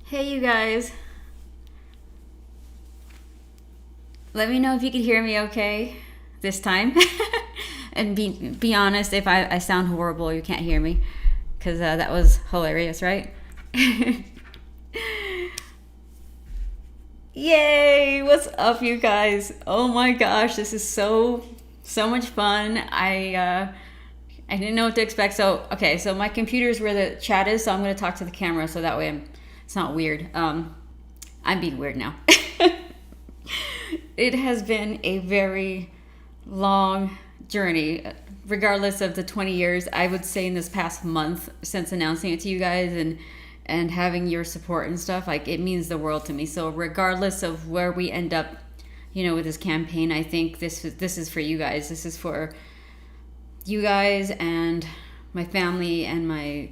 Hey, you guys. Let me know if you can hear me okay this time. And be honest if I sound horrible, you can't hear me. Because that was hilarious, right? Yay! What's up, you guys? Oh my gosh, this is so much fun. I didn't know what to expect. So okay, so my computer's where the chat is, so I'm gonna talk to the camera so that way it's not weird. I'm being weird now. It has been a very long journey, regardless of the 20 years. I would say in this past month since announcing it to you guys and having your support and stuff, like it means the world to me. So regardless of where we end up, with this campaign, I think this is for you guys. This is for you guys and my family and my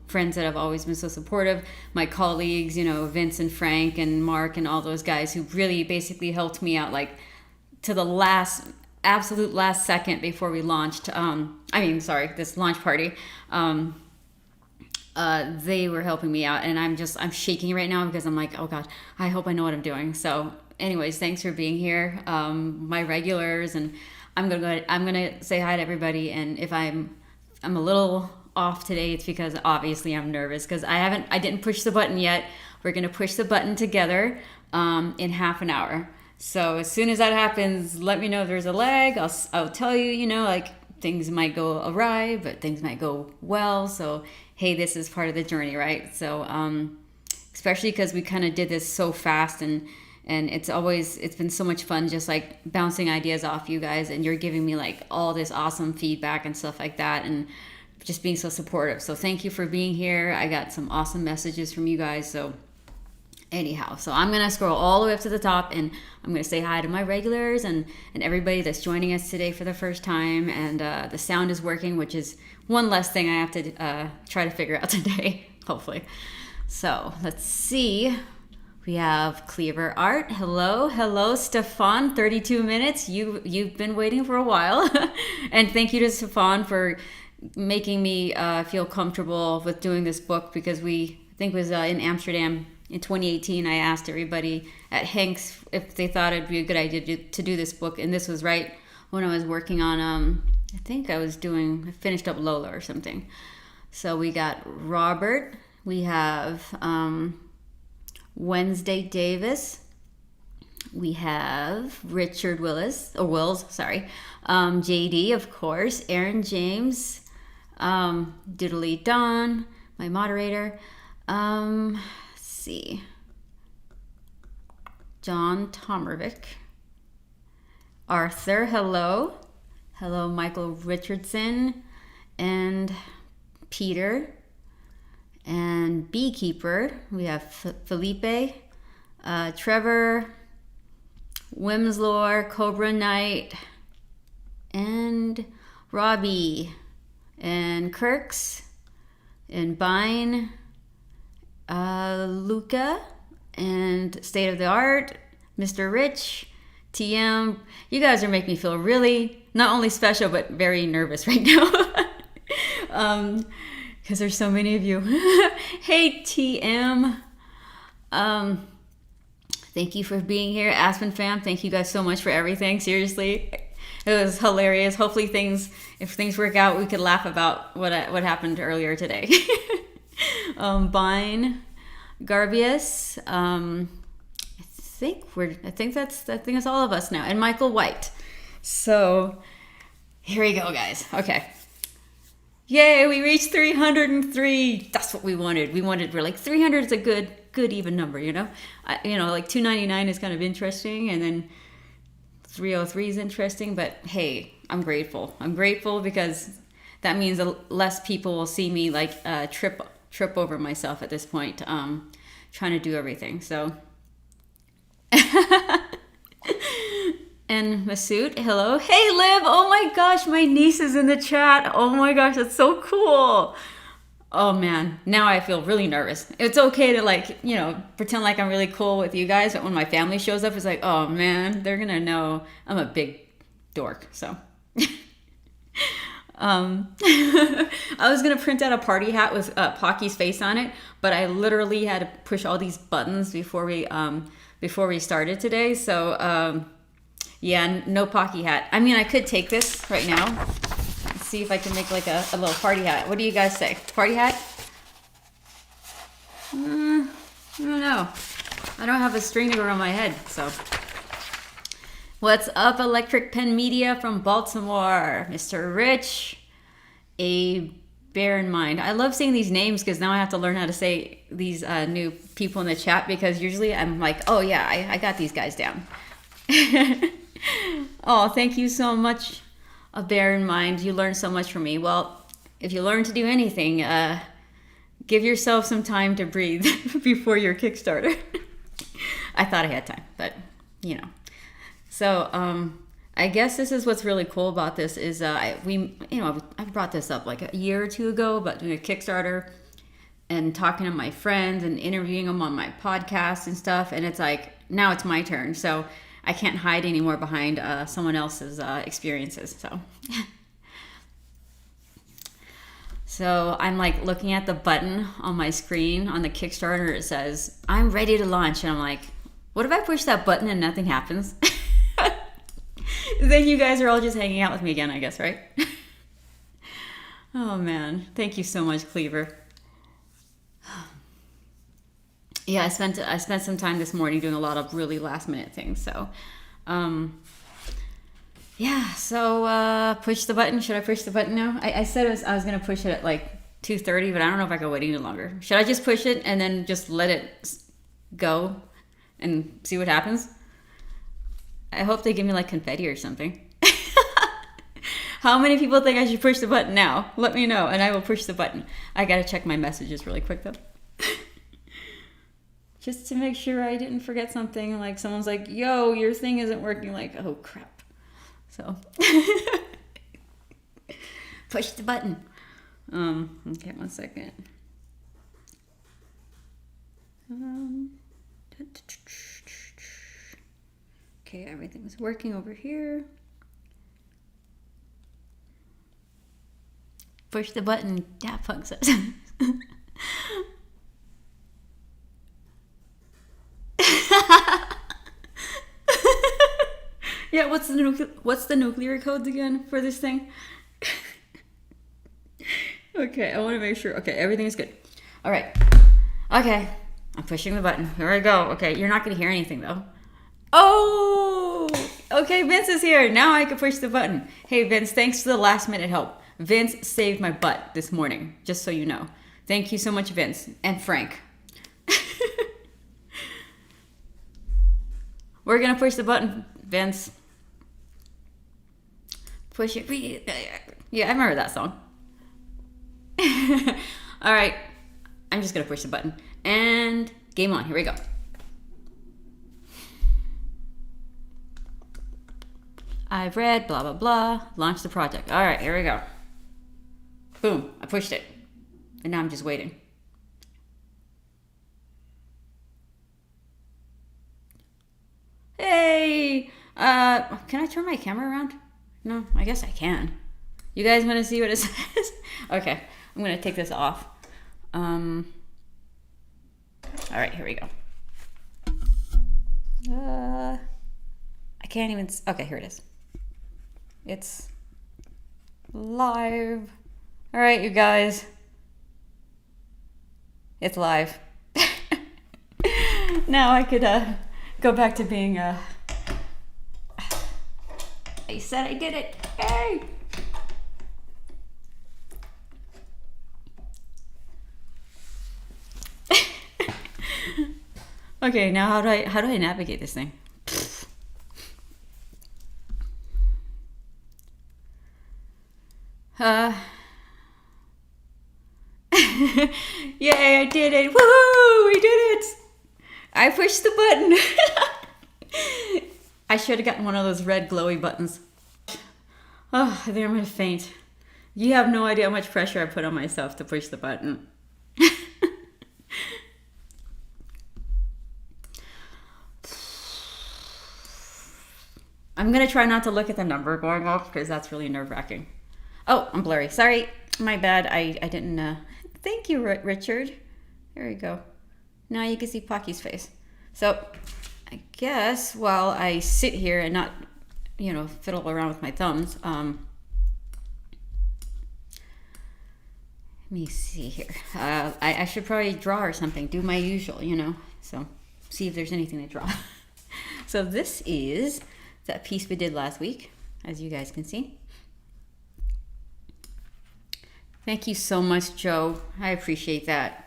friends that have always been so supportive, my colleagues, Vince and Frank and Mark and all those guys who really basically helped me out like to the absolute last second before we launched. This launch party. They were helping me out, and I'm shaking right now because I'm like, oh God, I hope I know what I'm doing. So anyways, thanks for being here. My regulars, and I'm gonna say hi to everybody. And if I'm a little off today, it's because obviously I'm nervous because I didn't push the button yet. We're gonna push the button together in half an hour. So as soon as that happens, let me know if there's a lag. I'll tell you, like things might go awry, but things might go well. So hey, this is part of the journey, right? So especially because we kind of did this so fast, and it's been so much fun just like bouncing ideas off you guys, and you're giving me like all this awesome feedback and stuff like that, and just being so supportive. So thank you for being here. I got some awesome messages from you guys. So anyhow, so I'm gonna scroll all the way up to the top, and I'm gonna say hi to my regulars and everybody that's joining us today for the first time. And the sound is working, which is one less thing I have to try to figure out today, hopefully. So let's see. We have Cleaver Art. Hello, Stefan. 32 minutes. You've been waiting for a while, and thank you to Stefan for making me feel comfortable with doing this book, because I think it was in Amsterdam in 2018. I asked everybody at Hanks if they thought it'd be a good idea to do this book, and this was right when I was working on I think I finished up Lola or something. So we got Robert. We have Wednesday Davis. We have Richard Wills, JD, of course, Aaron James, Diddley Dawn, my moderator. Let's see, John Tomervik, Arthur, hello, Michael Richardson, and Peter, and Beekeeper. We have Felipe, Trevor, Wimslore, Cobra Knight, and Robbie, and Kirks, and Bine, Luca, and State of the Art, Mr. Rich, TM. You guys are making me feel really not only special but very nervous right now. Because there's so many of you. Hey, TM. Thank you for being here. Aspen fam, thank you guys so much for everything. Seriously, it was hilarious. Hopefully if things work out, we could laugh about what happened earlier today. Bine, Garbius. I think that's all of us now, and Michael White. So here we go, guys. Okay. Yay, we reached 303. That's what we wanted. We're like 300 is a good even number, like 299 is kind of interesting, and then 303 is interesting, but hey, I'm grateful. I'm grateful because that means less people will see me like trip over myself at this point, trying to do everything. So and Masood, hello. Hey, Liv. Oh my gosh, my niece is in the chat. Oh my gosh, that's so cool. Oh man, now I feel really nervous. It's okay to pretend like I'm really cool with you guys, but when my family shows up, it's like, oh man, they're gonna know I'm a big dork. So I was gonna print out a party hat with Pocky's face on it, but I literally had to push all these buttons before we started today. So yeah, no Pocky hat. I mean, I could take this right now and see if I can make like a little party hat. What do you guys say? Party hat? I don't know. I don't have a string to go around my head, so. What's up, Electric Pen Media from Baltimore? Mr. Rich, a bear in mind. I love saying these names because now I have to learn how to say these new people in the chat, because usually I'm like, oh yeah, I got these guys down. Oh, thank you so much, a bear in mind. You learned so much from me. Well, if you learn to do anything, give yourself some time to breathe before your Kickstarter. I thought I had time, but you know. So I guess this is what's really cool about this is I brought this up like a year or two ago about doing a Kickstarter and talking to my friends and interviewing them on my podcast and stuff. And it's like, now it's my turn. So I can't hide anymore behind someone else's experiences. So I'm like looking at the button on my screen on the Kickstarter. It says, I'm ready to launch. And I'm like, what if I push that button and nothing happens? Then you guys are all just hanging out with me again, I guess, right? Oh man, thank you so much, Cleaver. Yeah, I spent some time this morning doing a lot of really last minute things. So, yeah. So push the button. Should I push the button now? I said I was gonna push it at like 2:30, but I don't know if I can wait any longer. Should I just push it and then just let it go and see what happens? I hope they give me like confetti or something. How many people think I should push the button now? Let me know and I will push the button. I gotta check my messages really quick though. Just to make sure I didn't forget something. Like someone's like, yo, your thing isn't working. Like, oh crap. So push the button. Okay, 1 second. Okay, everything's working over here. Push the button, Daft Punk says. Yeah, what's the nuclear codes again for this thing? Okay, I want to make sure. Okay, everything's good. All right. Okay, I'm pushing the button. Here I go. Okay, you're not going to hear anything though. Oh, okay, Vince is here. Now I can push the button. Hey, Vince, thanks for the last minute help. Vince saved my butt this morning, just so you know. Thank you so much, Vince. And Frank. We're going to push the button, Vince. Push it. Yeah, I remember that song. All right. I'm just going to push the button. And game on. Here we go. I've read, blah, blah, blah. Launch the project. All right, here we go. Boom. I pushed it. And now I'm just waiting. Hey! Can I turn my camera around? No, I guess I can. You guys want to see what it says? Okay, I'm going to take this off. All right, here we go. I can't even... Okay, here it is. It's live. All right, you guys. It's live. Now I could go back to being... I said I did it. Hey! Okay, now how do I navigate this thing? Yay, I did it. Woohoo! We did it. I pushed the button. I should have gotten one of those red glowy buttons. Oh, I think I'm gonna faint. You have no idea how much pressure I put on myself to push the button. I'm gonna try not to look at the number going off because that's really nerve-wracking. Oh, I'm blurry. Sorry. My bad. I didn't. Thank you, Richard. There we go. Now you can see Pocky's face. So I guess while I sit here and not, fiddle around with my thumbs, let me see here. I should probably draw or something. Do my usual, So see if there's anything to draw. So this is that piece we did last week, as you guys can see. Thank you so much, Joe. I appreciate that.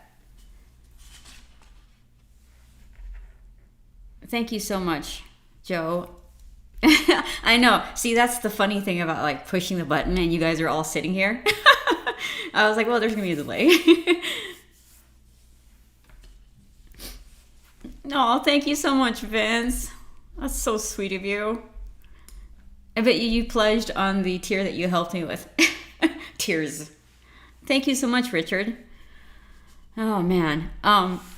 Thank you so much, Joe. I know. See, that's the funny thing about like pushing the button and you guys are all sitting here. I was like, well, there's going to be a delay. Oh, thank you so much, Vince. That's so sweet of you. I bet you pledged on the tier that you helped me with. Tears. Thank you so much, Richard. Oh, man.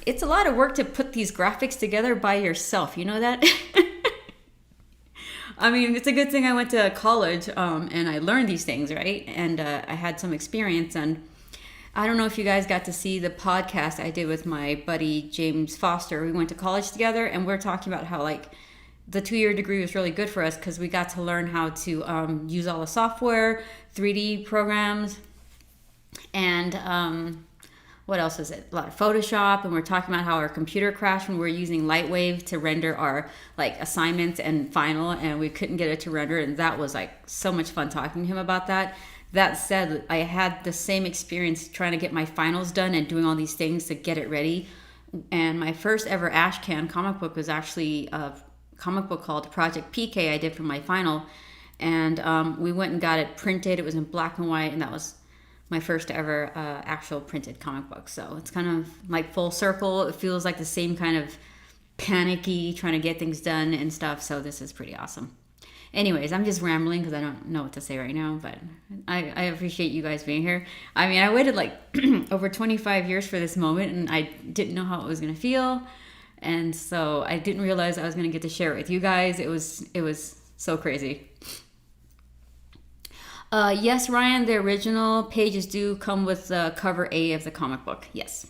It's a lot of work to put these graphics together by yourself. You know that? I mean, it's a good thing I went to college and I learned these things, right? And I had some experience. And I don't know if you guys got to see the podcast I did with my buddy James Foster. We went to college together and we're talking about how like the 2-year degree was really good for us because we got to learn how to use all the software, 3D programs, and what else is it? A lot of Photoshop, and we're talking about how our computer crashed when we were using Lightwave to render our like assignments and final, and we couldn't get it to render, and that was like so much fun talking to him about that. That said, I had the same experience trying to get my finals done and doing all these things to get it ready. And my first ever Ashcan comic book was actually a comic book called Project PK I did for my final, and we went and got it printed. It was in black and white, and that was my first ever actual printed comic book. So it's kind of like full circle. It feels like the same kind of panicky trying to get things done and stuff. So this is pretty awesome. Anyways, I'm just rambling because I don't know what to say right now, but I appreciate you guys being here. I mean, I waited like over 25 years for this moment, and I didn't know how it was going to feel. And so I didn't realize I was going to get to share it with you guys. It was so crazy. Yes, Ryan, the original pages do come with the cover A of the comic book. Yes.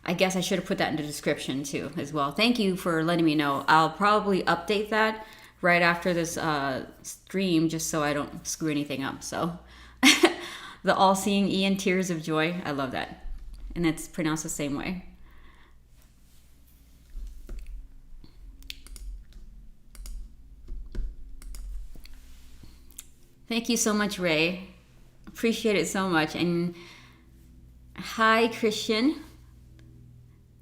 I guess I should have put that in the description too as well. Thank you for letting me know. I'll probably update that right after this stream just so I don't screw anything up. So the all-seeing Ian, Tears of Joy. I love that. And it's pronounced the same way. Thank you so much, Ray. Appreciate it so much. And hi, Christian.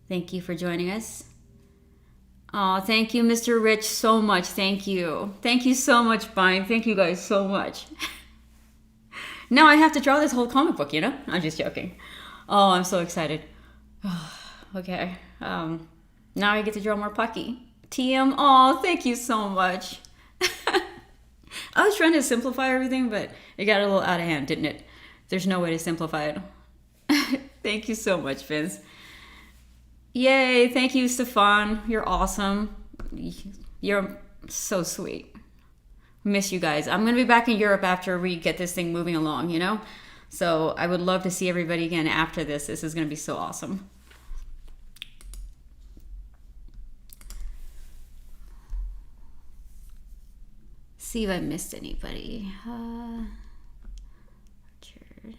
Thank you for joining us. Oh, thank you, Mr. Rich, so much. Thank you. Thank you so much, Vine. Thank you guys so much. Now I have to draw this whole comic book, I'm just joking. Oh, I'm so excited. Okay. Now I get to draw more Pucky. TM, oh, thank you so much. I was trying to simplify everything, but it got a little out of hand, didn't it? There's no way to simplify it. Thank you so much, Vince. Yay, thank you, Stefan. You're awesome. You're so sweet. Miss you guys. I'm going to be back in Europe after we get this thing moving along, So I would love to see everybody again after this. This is going to be so awesome. See if I missed anybody. Richard.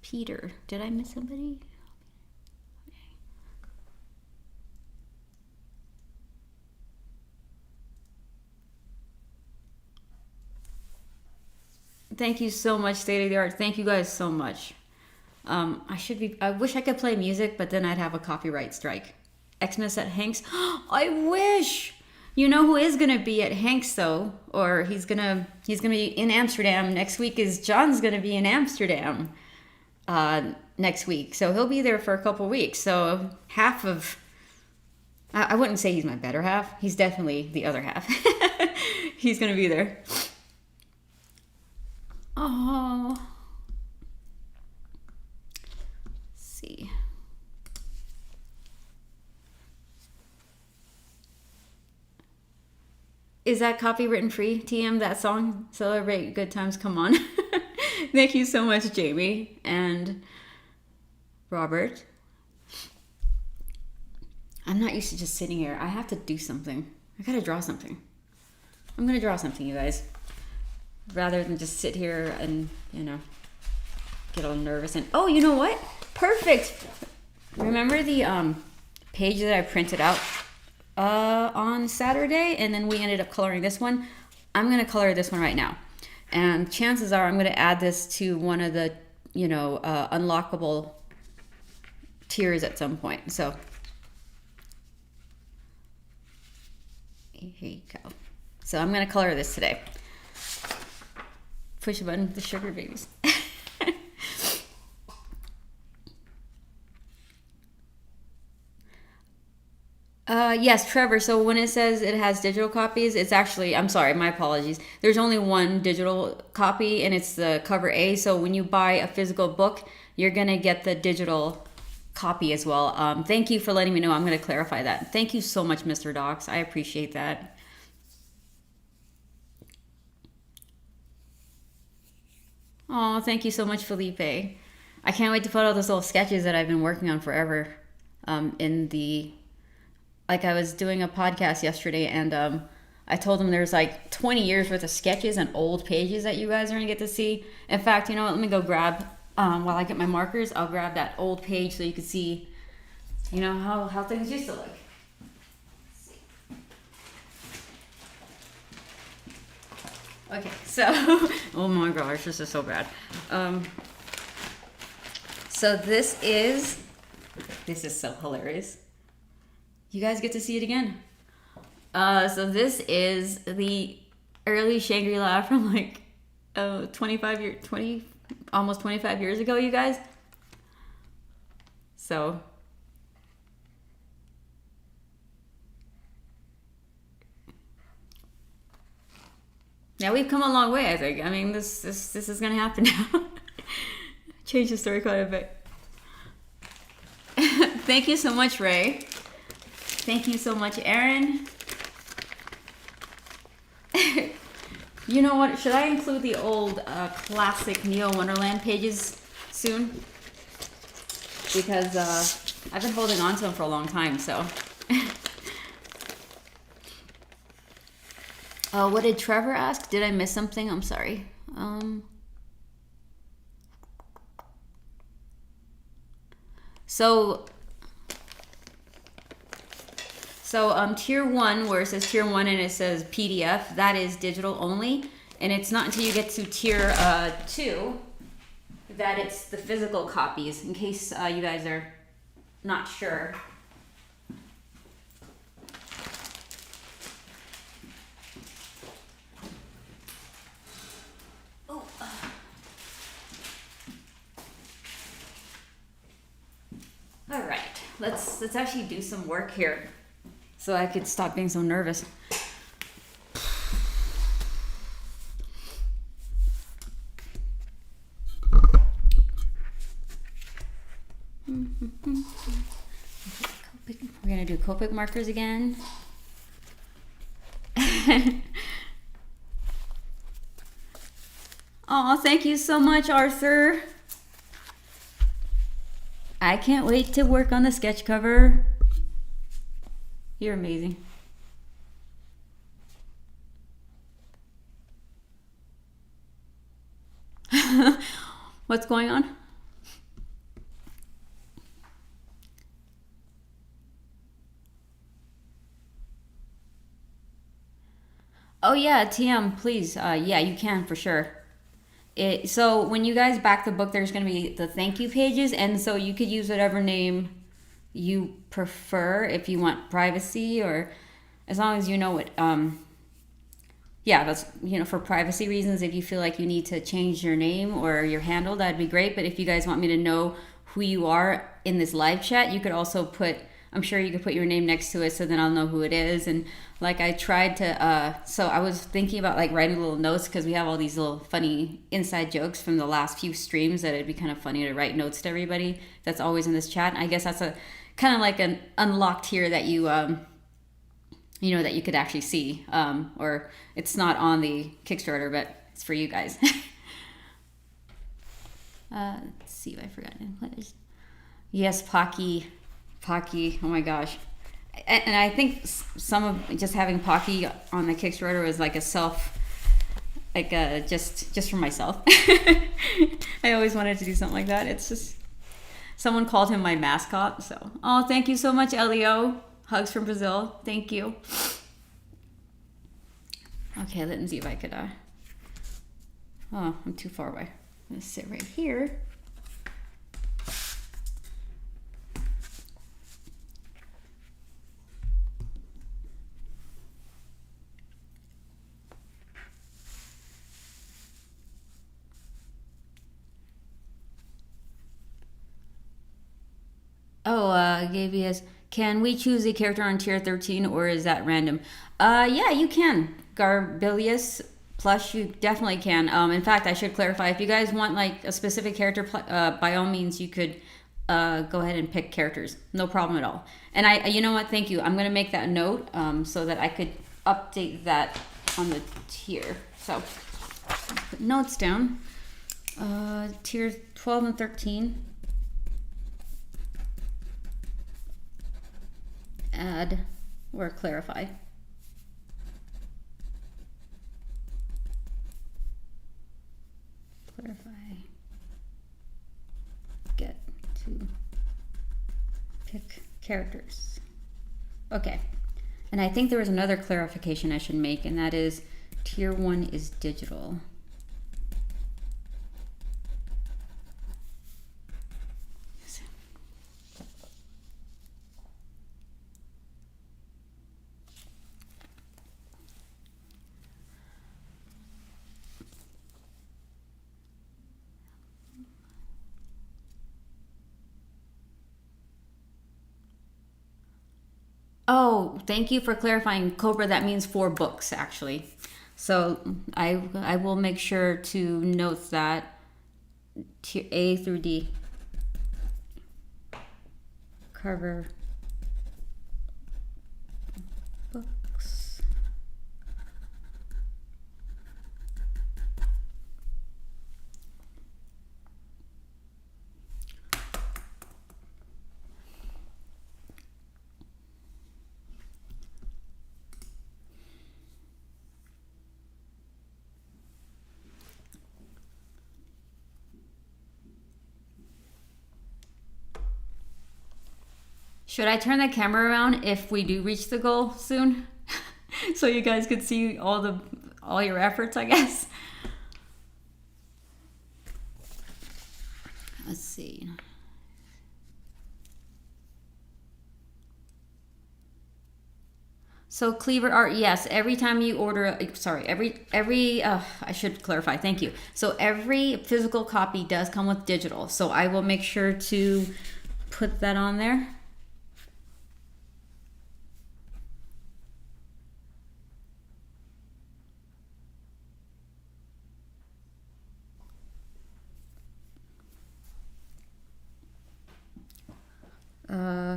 Peter. Did I miss somebody? Okay. Thank you so much, State of the Art. Thank you guys so much. I wish I could play music, but then I'd have a copyright strike. Xmas at Hanks. I wish. You know who is gonna be at Hanks though, or he's gonna be in Amsterdam next week. Is John's gonna be in Amsterdam next week, so he'll be there for a couple weeks. So half of, I wouldn't say he's my better half. He's definitely the other half. He's gonna be there. Oh, let's see. Is that copywritten free, TM, that song? Celebrate good times, come on. Thank you so much, Jamie and Robert. I'm not used to just sitting here. I have to do something. I gotta draw something. I'm gonna draw something, you guys. Rather than just sit here and, get all nervous and, oh, you know what? Perfect. Remember the page that I printed out on Saturday, and then we ended up coloring this one? I'm gonna color this one right now. And chances are I'm gonna add this to one of the, unlockable tiers at some point. So here you go. So I'm gonna color this today. Push a button, the sugar babies. Yes, Trevor. So when it says it has digital copies, it's actually, I'm sorry, my apologies. There's only one digital copy and it's the cover A. So when you buy a physical book, you're going to get the digital copy as well. Thank you for letting me know. I'm going to clarify that. Thank you so much, Mr. Docs. I appreciate that. Oh, thank you so much, Felipe. I can't wait to put all those little sketches that I've been working on forever like I was doing a podcast yesterday and I told them there's like 20 years worth of sketches and old pages that you guys are gonna get to see. In fact, you know what, let me go grab, while I get my markers, I'll grab that old page so you can see, how things used to look. Okay, so, oh my gosh, this is so bad. So this is so hilarious. You guys get to see it again. So this is the early Shangri-La from like almost 25 years ago, you guys. So yeah, we've come a long way, I think. I mean, this is gonna happen now. Change the story quite a bit. Thank you so much, Ray. Thank you so much, Aaron. You know what? Should I include the old classic Neo Wonderland pages soon? Because I've been holding on to them for a long time, so. What did Trevor ask? Did I miss something? I'm sorry. So tier 1, where it says tier 1 and it says PDF, that is digital only. And it's not until you get to tier 2 that it's the physical copies, in case you guys are not sure. Oh. All right, let's actually do some work here, so I could stop being so nervous. We're gonna do Copic markers again. Oh, thank you so much, Arthur. I can't wait to work on the sketch cover. You're amazing. What's going on? Oh yeah, TM, please. Yeah, you can for sure. So when you guys back the book, there's going to be the thank you pages, and so you could use whatever name you prefer if you want privacy, or as long as you know what. Yeah, that's, for privacy reasons. If you feel like you need to change your name or your handle, that'd be great. But if you guys want me to know who you are in this live chat, you could also put. I'm sure you could put your name next to it, so then I'll know who it is. And like I tried to, so I was thinking about like writing little notes, because we have all these little funny inside jokes from the last few streams that it'd be kind of funny to write notes to everybody that's always in this chat. I guess that's a kind of like an unlocked here that you you know, that you could actually see. Or it's not on the Kickstarter, but it's for you guys. Let's see if I forgot any players. Yes, Pocky. Oh my gosh. And I think some of just having Pocky on the Kickstarter was like a self, like just for myself. I always wanted to do something like that. It's just, someone called him my mascot. So, oh, thank you so much, Elio. Hugs from Brazil. Thank you. Okay, let me see if I could, oh, I'm too far away. I'm gonna sit right here. Oh, Gavius, can we choose a character on tier 13 or is that random? Yeah, you can. Garbilius Plush, you definitely can. In fact, I should clarify, if you guys want like a specific character, by all means, you could go ahead and pick characters. No problem at all. And you know what? Thank you. I'm going to make that note so that I could update that on the tier. So, put notes down. Tier 12 and 13. Add or clarify. Clarify. Get to pick characters. Okay. And I think there was another clarification I should make, and that is tier 1 is digital. Oh, thank you for clarifying, Cobra. That means 4 books, actually. So I will make sure to note that tier A through D. Cover books. Should I turn the camera around if we do reach the goal soon? So you guys could see all your efforts, I guess. Let's see. So Cleaver Art, yes, every time you order, sorry, I should clarify, thank you. So every physical copy does come with digital. So I will make sure to put that on there.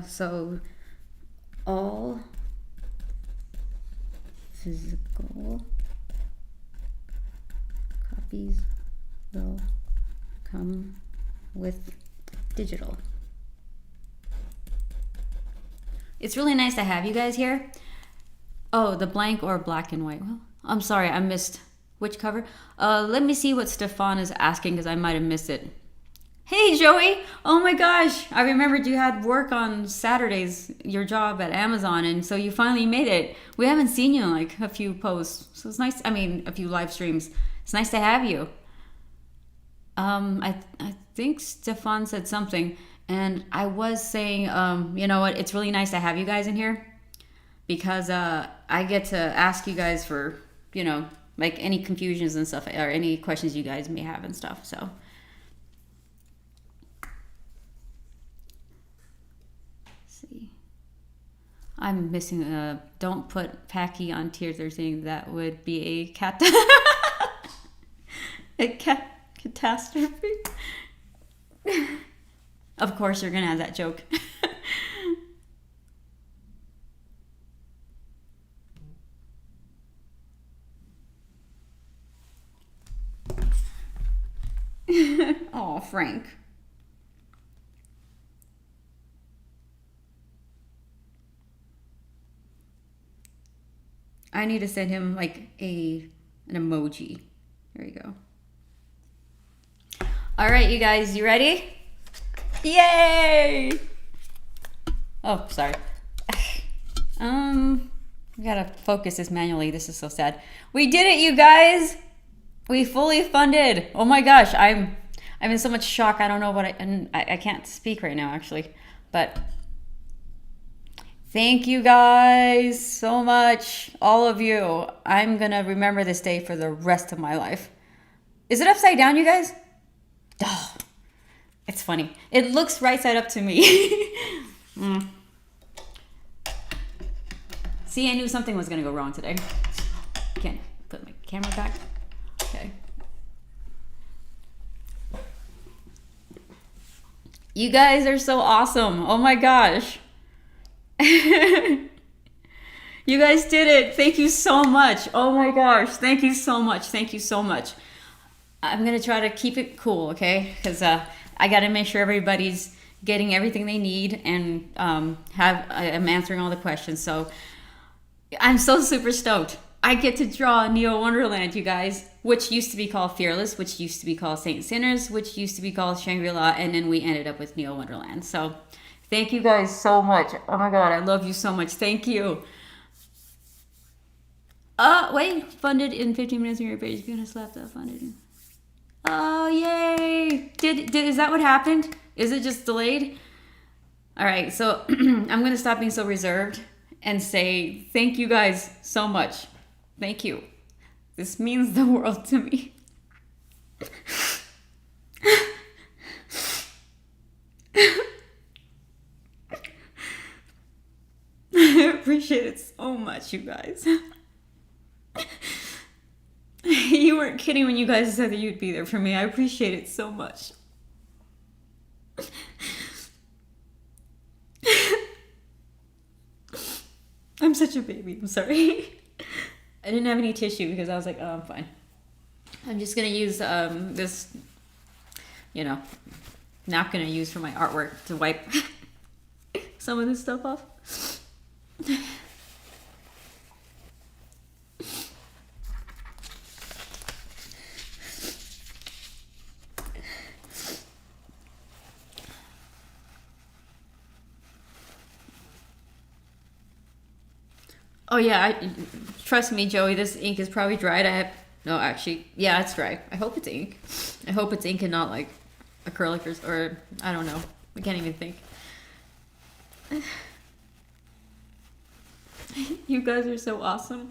So all physical copies will come with digital. It's really nice to have you guys here. Oh, the blank or black and white. Well, I'm sorry, I missed which cover. Let me see what Stefan is asking because I might have missed it. Hey, Joey. Oh my gosh. I remembered you had work on Saturdays, your job at Amazon, and so you finally made it. We haven't seen you in like a few posts. So it's nice. I mean, a few live streams. It's nice to have you. I think Stefan said something, and I was saying, you know what? It's really nice to have you guys in here because I get to ask you guys for, you know, like any confusions and stuff or any questions you guys may have and stuff. So. I'm missing don't put Packy on tier 13. That would be a catastrophe. Of course you're gonna have that joke. Frank. I need to send him like an emoji. There you go. All right, you guys, you ready? Yay! Oh, sorry. I gotta focus this manually. This is so sad. We did it, you guys. We fully funded. Oh my gosh, I'm in so much shock. I don't know what I can't speak right now actually, but thank you guys so much, all of you. I'm gonna remember this day for the rest of my life. Is it upside down, you guys? Oh, it's funny. It looks right side up to me. See, I knew something was gonna go wrong today. Can't put my camera back. Okay. You guys are so awesome. Oh my gosh. You guys did it. Thank you so much. Oh my gosh. Thank you so much. Thank you so much. I'm going to try to keep it cool, okay? Because I got to make sure everybody's getting everything they need and I'm answering all the questions. So I'm so super stoked. I get to draw Neo Wonderland, you guys, which used to be called Fearless, which used to be called Saint Sinners, which used to be called Shangri-La, and then we ended up with Neo Wonderland. So thank you guys so much. Oh my God, I love you so much. Thank you. Wait, funded in 15 minutes on your page. You're gonna slap that funded. Oh, yay. Is that what happened? Is it just delayed? All right, so I'm gonna stop being so reserved and say thank you guys so much. Thank you. This means the world to me. I appreciate it so much, you guys. You weren't kidding when you guys said that you'd be there for me. I appreciate it so much. I'm such a baby. I'm sorry. I didn't have any tissue because I was like, oh, I'm fine. I'm just going to use this, napkin I use for my artwork to wipe some of this stuff off. Oh yeah, trust me, Joey, this ink is probably dried. No, actually, yeah, it's dry. I hope it's ink. I hope it's ink and not like acrylic or I don't know. I can't even think. You guys are so awesome.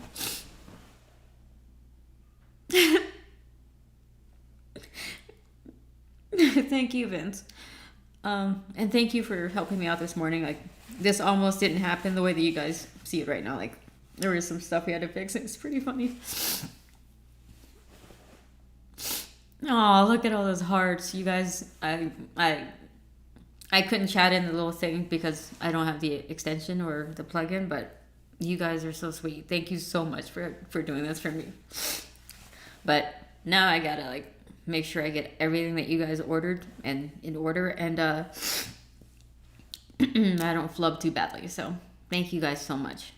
Thank you, Vince. And thank you for helping me out this morning. Like, this almost didn't happen the way that you guys see it right now. Like, there was some stuff we had to fix. It's pretty funny. Oh, look at all those hearts. You guys, I couldn't chat in the little thing because I don't have the extension or the plugin, but you guys are so sweet. Thank you so much for doing this for me. But now I gotta like make sure I get everything that you guys ordered and in order, and I don't flub too badly. So thank you guys so much.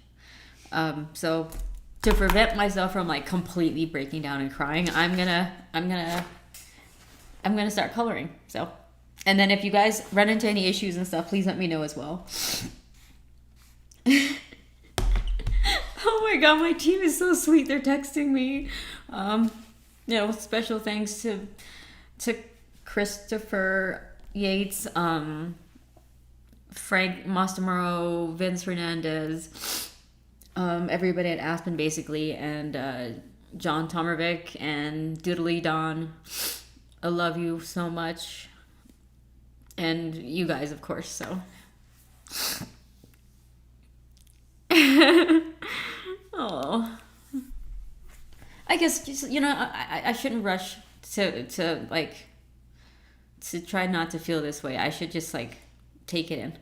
So to prevent myself from like completely breaking down and crying, I'm gonna start coloring. So, and then if you guys run into any issues and stuff, please let me know as well. Oh my God, my team is so sweet. They're texting me. Special thanks to Christopher Yates, Frank Mastamaro, Vince Fernandez, everybody at Aspen basically, and John Tomervik and Doodly Don. I love you so much. And you guys, of course, so. Oh. I guess just, I shouldn't rush to try not to feel this way. I should just like take it in.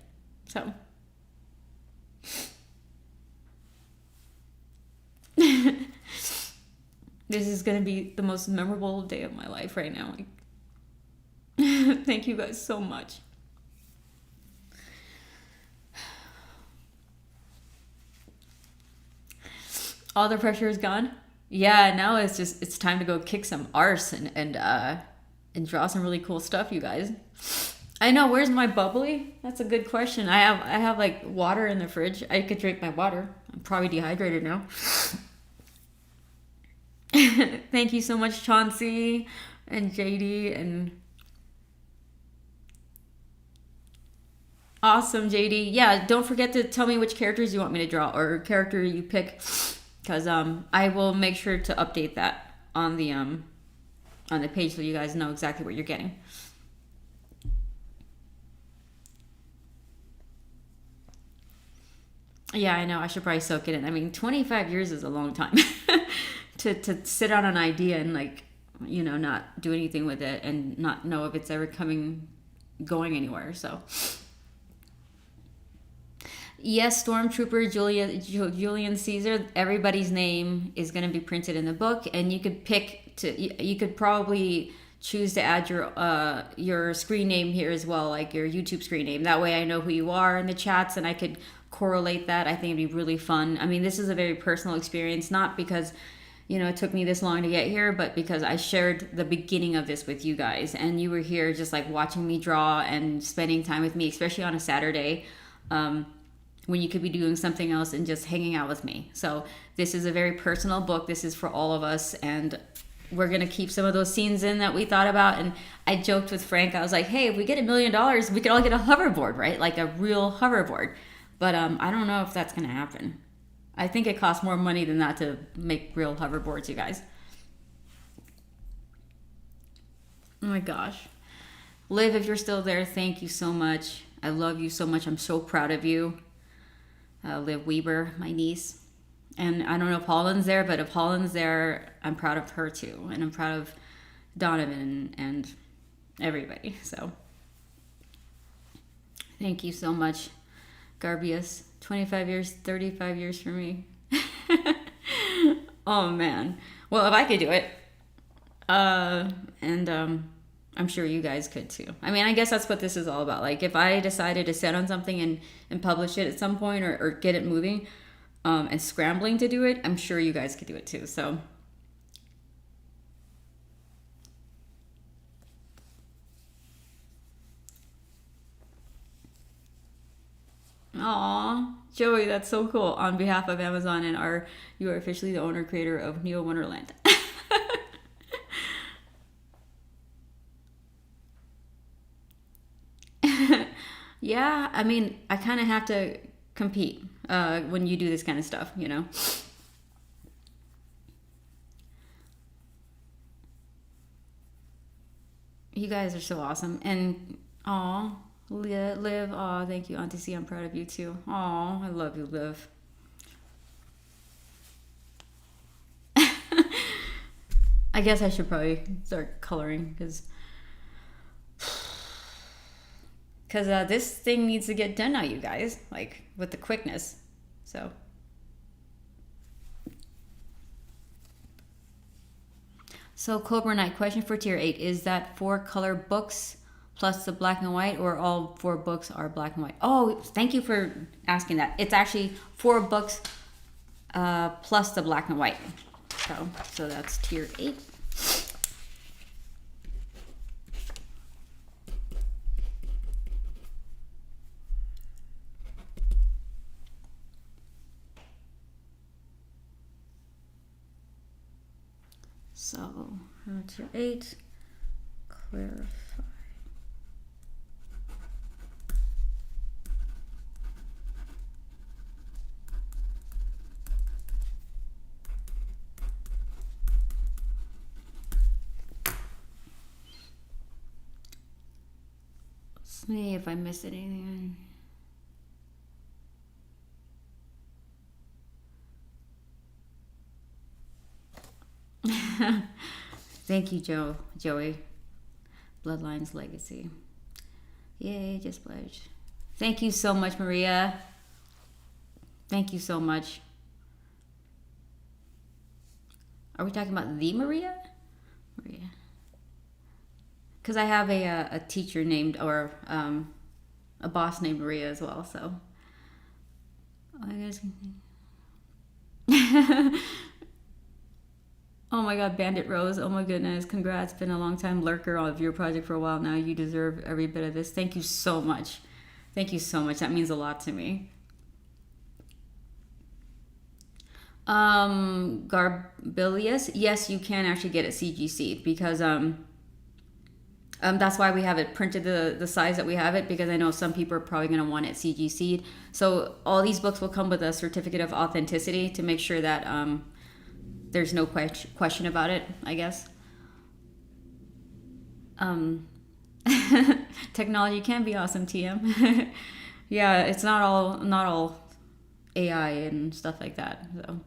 So this is gonna be the most memorable day of my life right now. Like Thank you guys so much. All the pressure is gone. Yeah, now it's time to go kick some arse and draw some really cool stuff, you guys. I know. Where's my bubbly? That's a good question. I have like water in the fridge. I could drink my water. I'm probably dehydrated now. Thank you so much, Chauncey and JD and awesome, JD. Yeah, don't forget to tell me which characters you want me to draw or character you pick, because I will make sure to update that on the page so you guys know exactly what you're getting. Yeah, I know. I should probably soak it in. I mean, 25 years is a long time to sit on an idea and like, not do anything with it and not know if it's ever going anywhere. So, yes, Stormtrooper Julian Caesar. Everybody's name is going to be printed in the book, and you could you could probably choose to add your screen name here as well, like your YouTube screen name. That way I know who you are in the chats and I could correlate that. I think it'd be really fun. I mean, this is a very personal experience, not because, it took me this long to get here, but because I shared the beginning of this with you guys and you were here just like watching me draw and spending time with me, especially on a Saturday, when you could be doing something else and just hanging out with me. So this is a very personal book. This is for all of us, and we're going to keep some of those scenes in that we thought about. And I joked with Frank, I was like, hey, if we get $1 million, we could all get a hoverboard, right? Like a real hoverboard. But I don't know if that's going to happen. I think it costs more money than that to make real hoverboards, you guys. Oh my gosh. Liv, if you're still there, thank you so much. I love you so much. I'm so proud of you. Liv Weber, my niece. And I don't know if Holland's there, but if Holland's there, I'm proud of her too. And I'm proud of Donovan and everybody. So thank you so much, Garbius. 25 years, 35 years for me. Oh man. Well, if I could do it, and I'm sure you guys could too. I mean, I guess that's what this is all about. Like if I decided to set on something and publish it at some point or get it moving, and scrambling to do it, I'm sure you guys could do it too. So aw, Joey, that's so cool. On behalf of Amazon and you are officially the owner creator of Neo Wonderland. Yeah, I mean, I kind of have to compete when you do this kind of stuff, You guys are so awesome. And aw, Liv, aw, thank you, Auntie C. I'm proud of you too. Aw, I love you, Liv. I guess I should probably start coloring because this thing needs to get done now, you guys, like with the quickness. So Cobra Knight, question for tier 8, is that 4 color books plus the black and white, or all 4 books are black and white? Oh, thank you for asking that. It's actually 4 books plus the black and white. So that's tier 8. So, tier 8, clarify. Let's see if I missed anything. Thank you, Joey. Bloodlines Legacy. Yay, just pledged. Thank you so much, Maria. Thank you so much. Are we talking about the Maria? Maria. because I have a teacher named, or a boss named Maria as well. So I guess. Oh my God, Bandit Rose. Oh my goodness. Congrats. Been a long time lurker of your project for a while now. You deserve every bit of this. Thank you so much. Thank you so much. That means a lot to me. Garbilius. Yes, you can actually get it CGC, because that's why we have it printed the size that we have it, because I know some people are probably going to want it CGC'd. So all these books will come with a certificate of authenticity to make sure that there's no question about it, I guess. Technology can be awesome, TM. Yeah, it's not all AI and stuff like that. So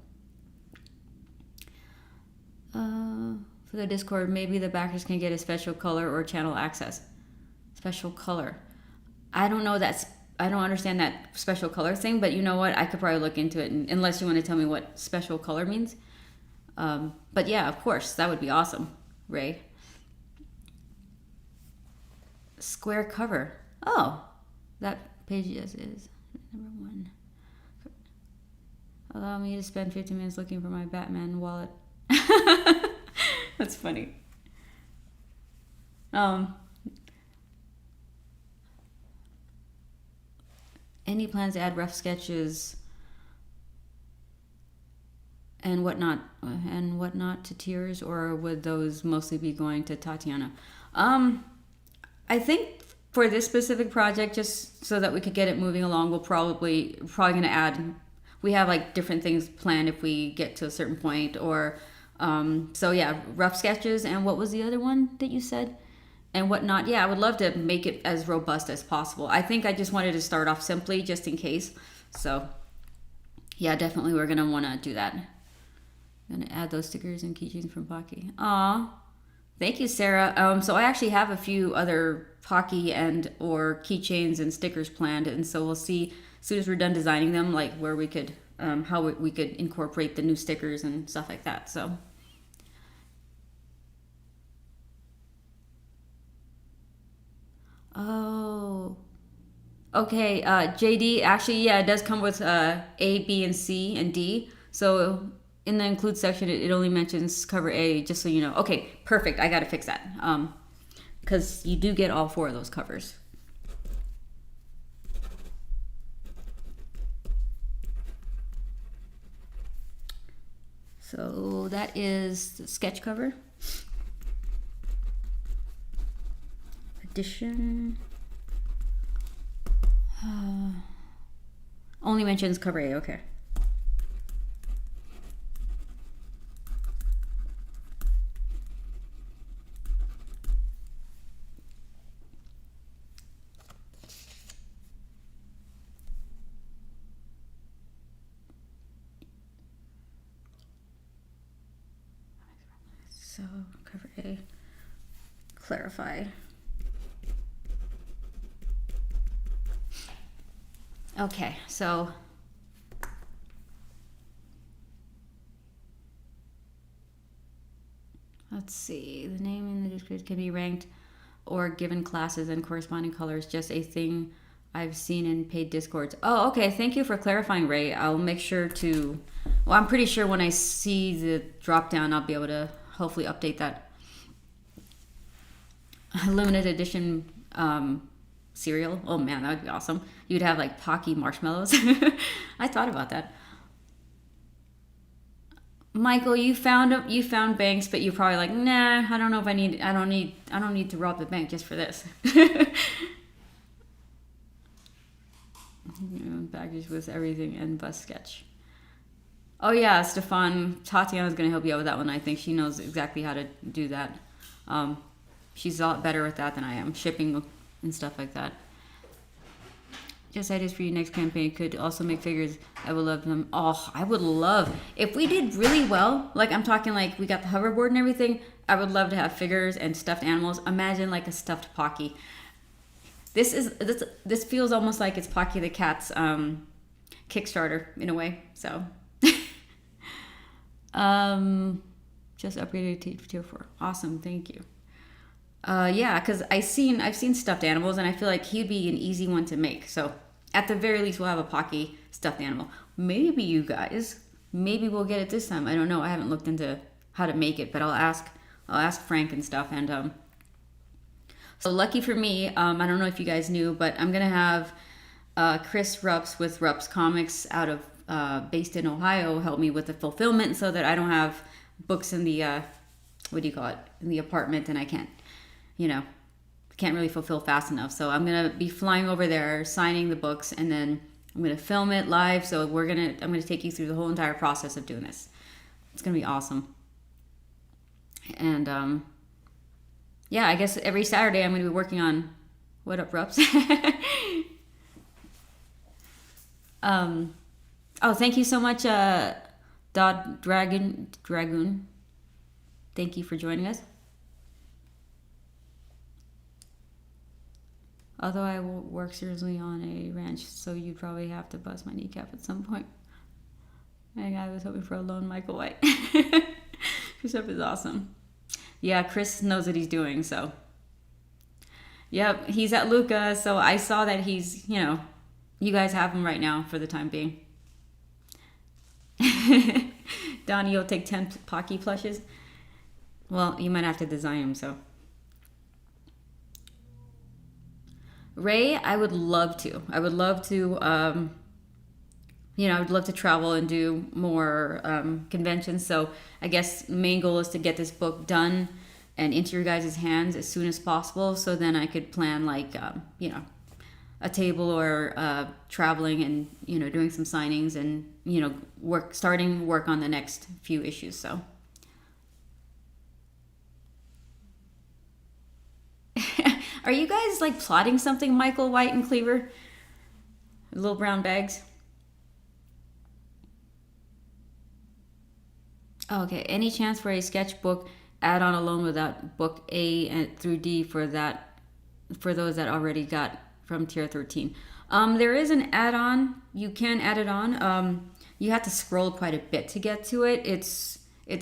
for the Discord, maybe the backers can get a special color or channel access. Special color. I don't know I don't understand that special color thing, but you know what? I could probably look into it, unless you want to tell me what special color means. But yeah, of course, that would be awesome, Ray. Square cover. Oh, that page is number 1. Allow me to spend 15 minutes looking for my Batman wallet. That's funny. Any plans to add rough sketches and whatnot to tiers, or would those mostly be going to Tatiana? I think for this specific project, just so that we could get it moving along, we'll probably going to add. We have like different things planned if we get to a certain point, or so yeah, rough sketches. And what was the other one that you said? And whatnot. Yeah, I would love to make it as robust as possible. I think I just wanted to start off simply, just in case. So yeah, definitely we're gonna want to do that. I'm gonna add those stickers and keychains from Pocky. Aw, thank you, Sarah. So I actually have a few other Pocky and or keychains and stickers planned, and so we'll see as soon as we're done designing them, like where we could, how we could incorporate the new stickers and stuff like that. So. Oh, okay. JD, actually, yeah, it does come with A, B, and C, and D. So in the include section, it only mentions cover A, just so you know. Okay, perfect. I got to fix that. Because you do get all 4 of those covers. So that is the sketch cover. Edition. Only mentions cover A, okay. So cover A, clarify. Okay, so let's see. The name in the description can be ranked or given classes and corresponding colors. Just a thing I've seen in paid discords. Oh, okay. Thank you for clarifying, Ray. I'll make sure to. Well, I'm pretty sure when I see the drop down, I'll be able to hopefully update that. Limited edition cereal. Oh man, that would be awesome. You'd have like Pocky marshmallows. I thought about that. Michael, you found banks, but you're probably like, nah, I don't know if I don't need to rob the bank just for this. Baggage with everything and bus sketch. Oh yeah, Stefan, Tatiana's gonna help you out with that one. I think she knows exactly how to do that. She's a lot better with that than I am, shipping and stuff like that. Just ideas for your next campaign. Could also make figures. I would love them. Oh, I would love if we did really well. Like I'm talking like we got the hoverboard and everything. I would love to have figures and stuffed animals. Imagine like a stuffed Pocky. This feels almost like it's Pocky the Cat's Kickstarter in a way. So just upgraded to tier 4. Awesome, thank you. Yeah, because I've seen stuffed animals, and I feel like he'd be an easy one to make. So at the very least, we'll have a Pocky stuffed animal. Maybe you guys, maybe we'll get it this time. I don't know. I haven't looked into how to make it, but I'll ask Frank and stuff. And so lucky for me, I don't know if you guys knew, but I'm gonna have Chris Rups with Rups Comics out of based in Ohio help me with the fulfillment, so that I don't have books in the what do you call it, in the apartment, and I can't, you know, can't really fulfill fast enough. So I'm gonna be flying over there, signing the books, and then I'm gonna film it live. So I'm gonna take you through the whole entire process of doing this. It's gonna be awesome. And yeah, I guess every Saturday I'm gonna be working on What Up Rups. Oh, thank you so much, Dragoon. Thank you for joining us. Although I will work seriously on a ranch, so you'd probably have to bust my kneecap at some point. And I was hoping for a lone Michael White. Chris is awesome. Yeah, Chris knows what he's doing, so. Yep, he's at Luca, so I saw that he's, you guys have him right now for the time being. Donnie, you'll take 10 Pocky plushes? Well, you might have to design them, so. Ray, I would love to. I would love to, I would love to travel and do more conventions. So I guess the main goal is to get this book done and into your guys' hands as soon as possible. So then I could plan like, a table or traveling and, doing some signings and, starting work on the next few issues. So. Are you guys like plotting something, Michael White and Cleaver? Little brown bags. Oh, okay. Any chance for a sketchbook add-on alone without book A and through D for those that already got from tier 13? There is an add-on. You can add it on. You have to scroll quite a bit to get to it. It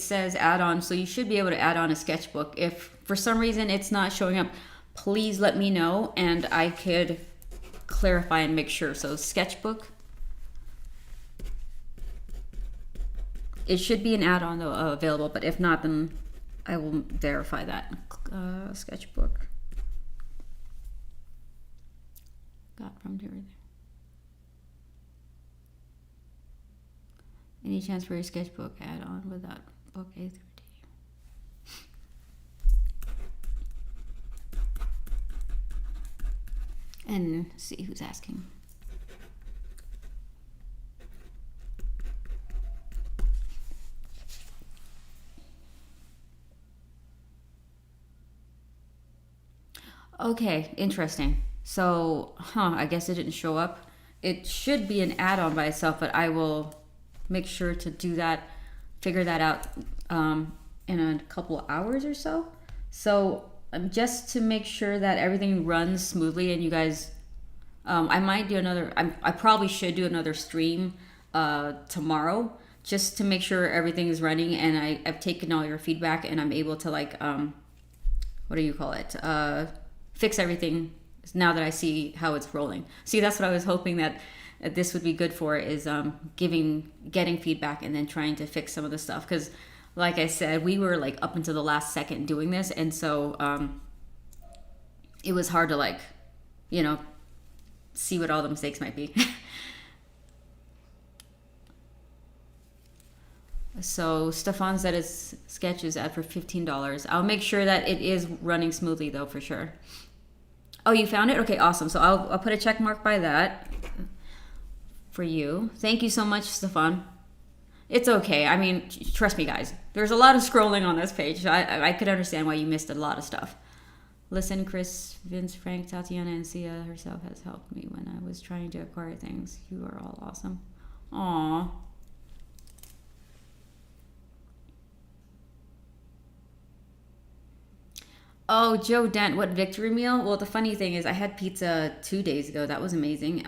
says add-on, so you should be able to add on a sketchbook. If for some reason it's not showing up, please let me know and I could clarify and make sure. So sketchbook, it should be an add-on available, but if not, then I will verify that. Sketchbook got from everything. Any chance for a sketchbook add-on without book A through D? And see who's asking. Okay, interesting. So, I guess it didn't show up. It should be an add-on by itself, but I will make sure to do that, figure that out in a couple of hours or so. So, just to make sure that everything runs smoothly and you guys, I might do I probably should do another stream tomorrow just to make sure everything is running and I've taken all your feedback and I'm able to like, what do you call it? Fix everything now that I see how it's rolling. See, that's what I was hoping that this would be good for, is getting feedback and then trying to fix some of the stuff. Because like I said, we were like up until the last second doing this. And so it was hard to like, see what all the mistakes might be. So Stefan said his sketch is at for $15. I'll make sure that it is running smoothly though, for sure. Oh, you found it? Okay, awesome. So I'll put a check mark by that for you. Thank you so much, Stefan. It's okay. I mean, trust me, guys. There's a lot of scrolling on this page. I could understand why you missed a lot of stuff. Listen, Chris, Vince, Frank, Tatiana, and Sia herself has helped me when I was trying to acquire things. You are all awesome. Aww. Oh, Joe Dent, what victory meal? Well, the funny thing is I had pizza 2 days ago. That was amazing.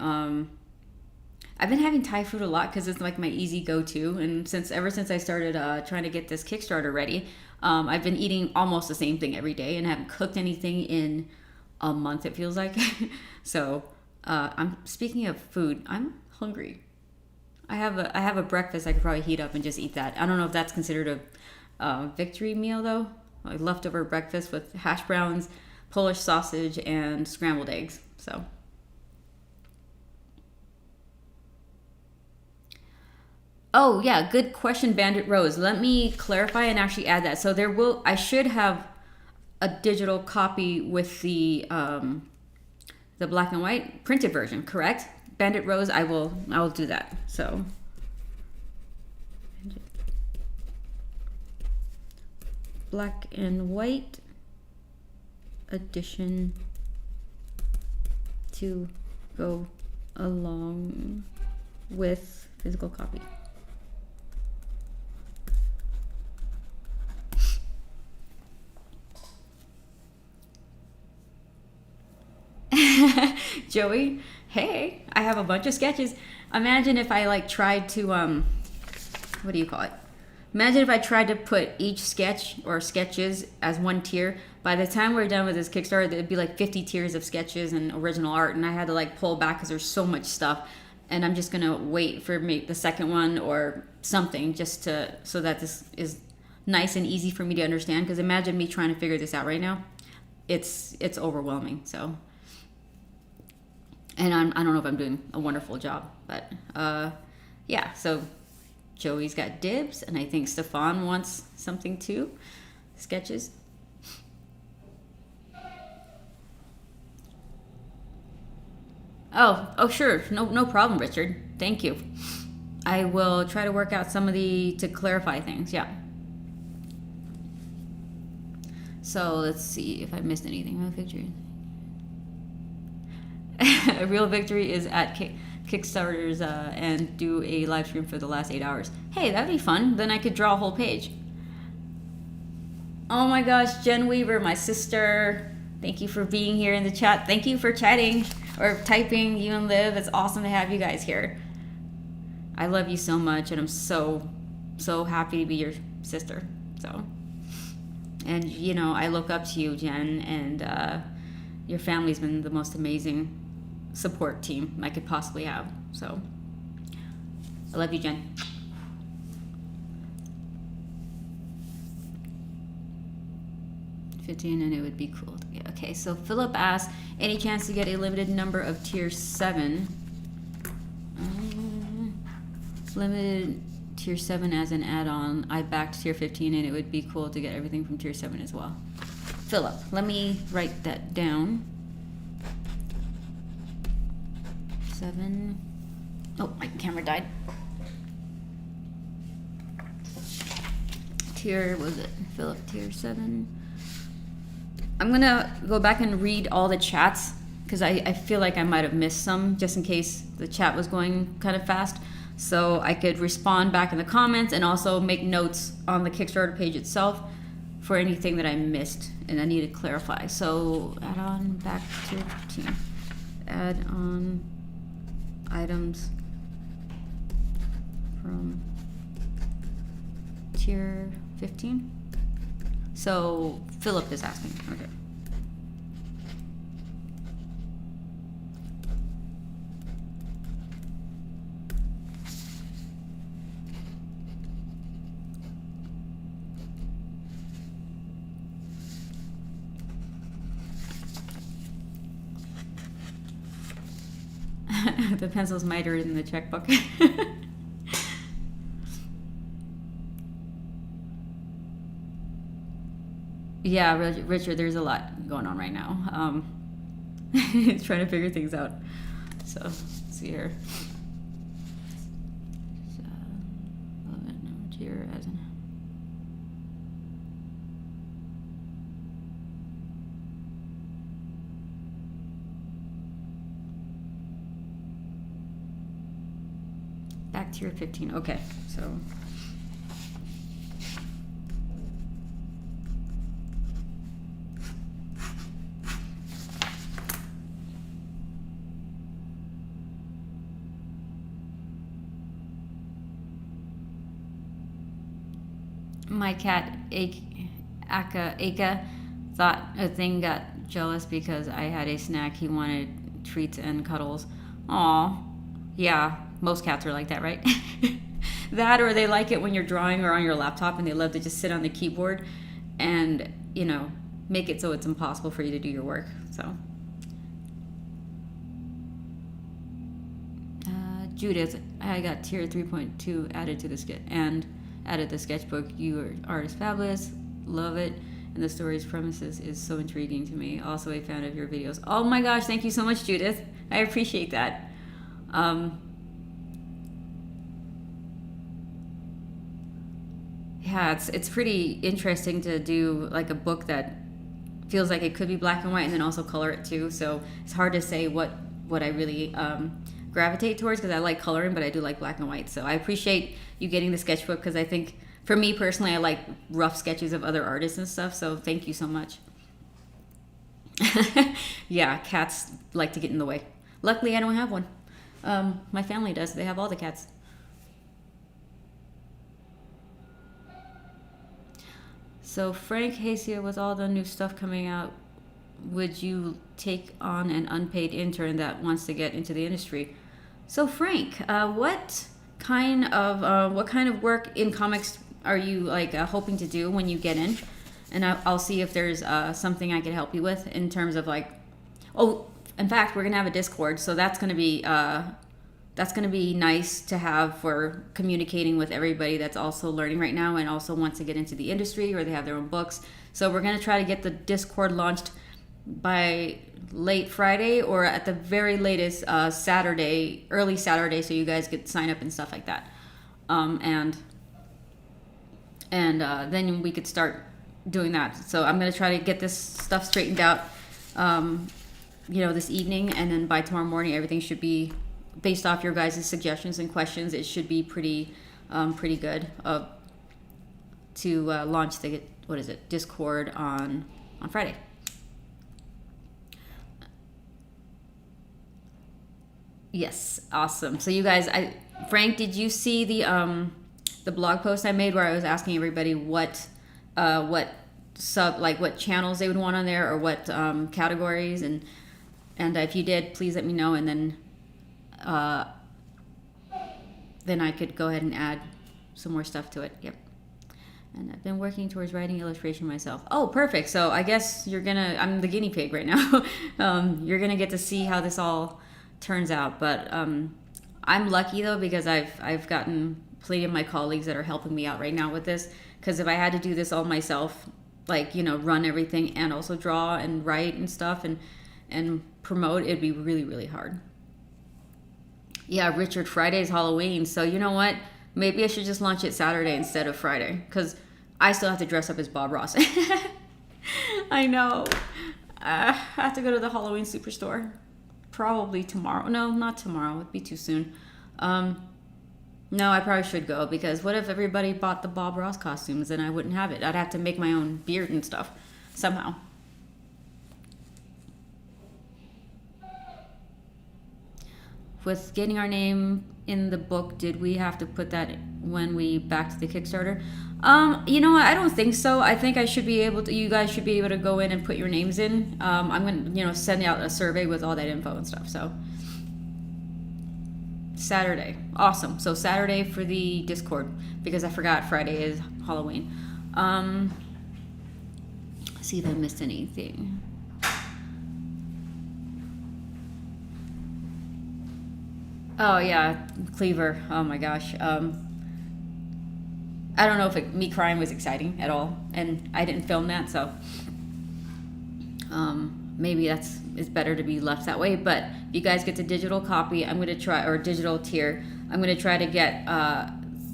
I've been having Thai food a lot because it's like my easy go-to. And ever since I started trying to get this Kickstarter ready, I've been eating almost the same thing every day and haven't cooked anything in a month, it feels like. So I'm speaking of food, I'm hungry. I have a breakfast I could probably heat up and just eat that. I don't know if that's considered a victory meal though. Like leftover breakfast with hash browns, Polish sausage, and scrambled eggs. So. Oh yeah, good question, Bandit Rose. Let me clarify and actually add that. So I should have a digital copy with the black and white printed version, correct? Bandit Rose, I will do that. So black and white edition to go along with physical copy. Joey, hey, I have a bunch of sketches. Imagine if I like tried to what do you call it? Imagine if I tried to put each sketch or sketches as one tier. By the time we're done with this Kickstarter, there'd be like 50 tiers of sketches and original art, and I had to like pull back because there's so much stuff. And I'm just gonna wait for the second one or something just so that this is nice and easy for me to understand. Because imagine me trying to figure this out right now. It's overwhelming. So. And I don't know if I'm doing a wonderful job, but yeah, so Joey's got dibs, and I think Stefan wants something too. Sketches. Oh, sure. No problem, Richard. Thank you. I will try to work out to clarify things, yeah. So let's see if I missed anything. My picture. A real victory is at Kickstarters and do a live stream for the last 8 hours. Hey, that'd be fun. Then I could draw a whole page. Oh my gosh, Jen Weaver, my sister. Thank you for being here in the chat. Thank you for chatting or typing. You and Liv. It's awesome to have you guys here. I love you so much, and I'm so happy to be your sister. So, and you know, I look up to you, Jen, and your family's been the most amazing support team I could possibly have. So I love you, Jen. $15 and it would be cool. Yeah, okay, so Philip asked, any chance to get a limited number of tier 7? Limited tier 7 as an add-on. I backed tier 15 and it would be cool to get everything from tier 7 as well. Philip, let me write that down. 7. Oh, my camera died. Was it Philip tier 7? I'm gonna go back and read all the chats because I feel like I might have missed some just in case the chat was going kind of fast. So I could respond back in the comments and also make notes on the Kickstarter page itself for anything that I missed and I need to clarify. So add on back to 15. Add on items from tier 15. So Philip is asking. Okay. The pencil's mitered in the checkbook. Yeah, Richard, there's a lot going on right now. Trying to figure things out. So, let's see here. Here as an back tier 15. Okay, so My cat Aka thought a thing got jealous because I had a snack. He wanted treats and cuddles. Aw, yeah, most cats are like that, right? That, or they like it when you're drawing or on your laptop and they love to just sit on the keyboard and, make it so it's impossible for you to do your work. So, Judith, I got tier 3.2 added to the added the sketchbook. Your art is fabulous, love it, and the story's premises is so intriguing to me. Also a fan of your videos. Oh my gosh, thank you so much, Judith. I appreciate that. Yeah, it's pretty interesting to do like a book that feels like it could be black and white and then also color it too. So it's hard to say what I really gravitate towards, because I like coloring, but I do like black and white. So I appreciate you getting the sketchbook, because I think for me personally, I like rough sketches of other artists and stuff. So thank you so much. Yeah, cats like to get in the way. Luckily, I don't have one. My family does. They have all the cats. So Frank Hacia, with all the new stuff coming out, would you take on an unpaid intern that wants to get into the industry? So Frank, what kind of work in comics are you hoping to do when you get in? And I'll see if there's something I could help you with in terms of in fact, we're gonna have a Discord, so that's gonna be nice to have for communicating with everybody that's also learning right now and also wants to get into the industry, or they have their own books. So we're gonna try to get the Discord launched by late Friday, or at the very latest Saturday, early Saturday, so you guys could sign up and stuff like that. And then we could start doing that. So I'm gonna try to get this stuff straightened out, this evening, and then by tomorrow morning, everything should be, based off your guys' suggestions and questions, it should be pretty good to launch the Discord on Friday. Yes, awesome. So you guys, Frank, did you see the blog post I made where I was asking everybody what channels they would want on there, or what categories, and if you did, please let me know, and then I could go ahead and add some more stuff to it. Yep. And I've been working towards writing illustration myself. Oh, perfect. So I guess I'm the guinea pig right now. You're gonna get to see how this all turns out. But I'm lucky though, because I've gotten plenty of my colleagues that are helping me out right now with this. Because if I had to do this all myself, run everything and also draw and write and stuff and promote, it'd be really, really hard. Yeah, Richard, Friday's Halloween. So you know what? Maybe I should just launch it Saturday instead of Friday, because I still have to dress up as Bob Ross. I know. I have to go to the Halloween Superstore. Probably tomorrow. No, not tomorrow. It'd be too soon. No, I probably should go, because what if everybody bought the Bob Ross costumes and I wouldn't have it? I'd have to make my own beard and stuff somehow. With getting our name in the book, did we have to put that when we backed the Kickstarter? You know what? I don't think so. I think you guys should be able to go in and put your names in. I'm going to, send out a survey with all that info and stuff. So Saturday. Awesome. So Saturday for the Discord, because I forgot Friday is Halloween. See if I missed anything. Oh yeah, Cleaver. Oh my gosh. I don't know if me crying was exciting at all, and I didn't film that, so maybe it's better to be left that way. But if you guys get the digital copy, I'm gonna try, or digital tier, I'm gonna try to get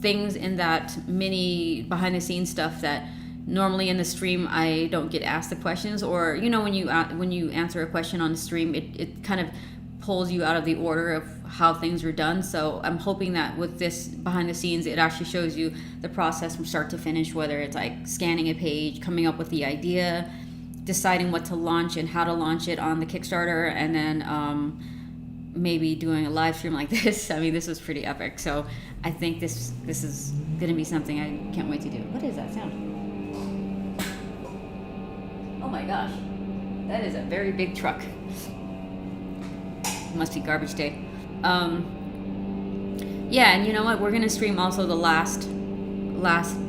things in that mini behind the scenes stuff that normally in the stream I don't get asked the questions, or when you answer a question on the stream, it kind of pulls you out of the order of how things were done. So I'm hoping that with this behind the scenes, it actually shows you the process from start to finish, whether it's like scanning a page, coming up with the idea, deciding what to launch and how to launch it on the Kickstarter, and then maybe doing a live stream like this. I mean, this was pretty epic. So I think this is going to be something I can't wait to do. What is that sound? Oh my gosh. That is a very big truck. It must be garbage day. Yeah, and you know what? We're going to stream also the last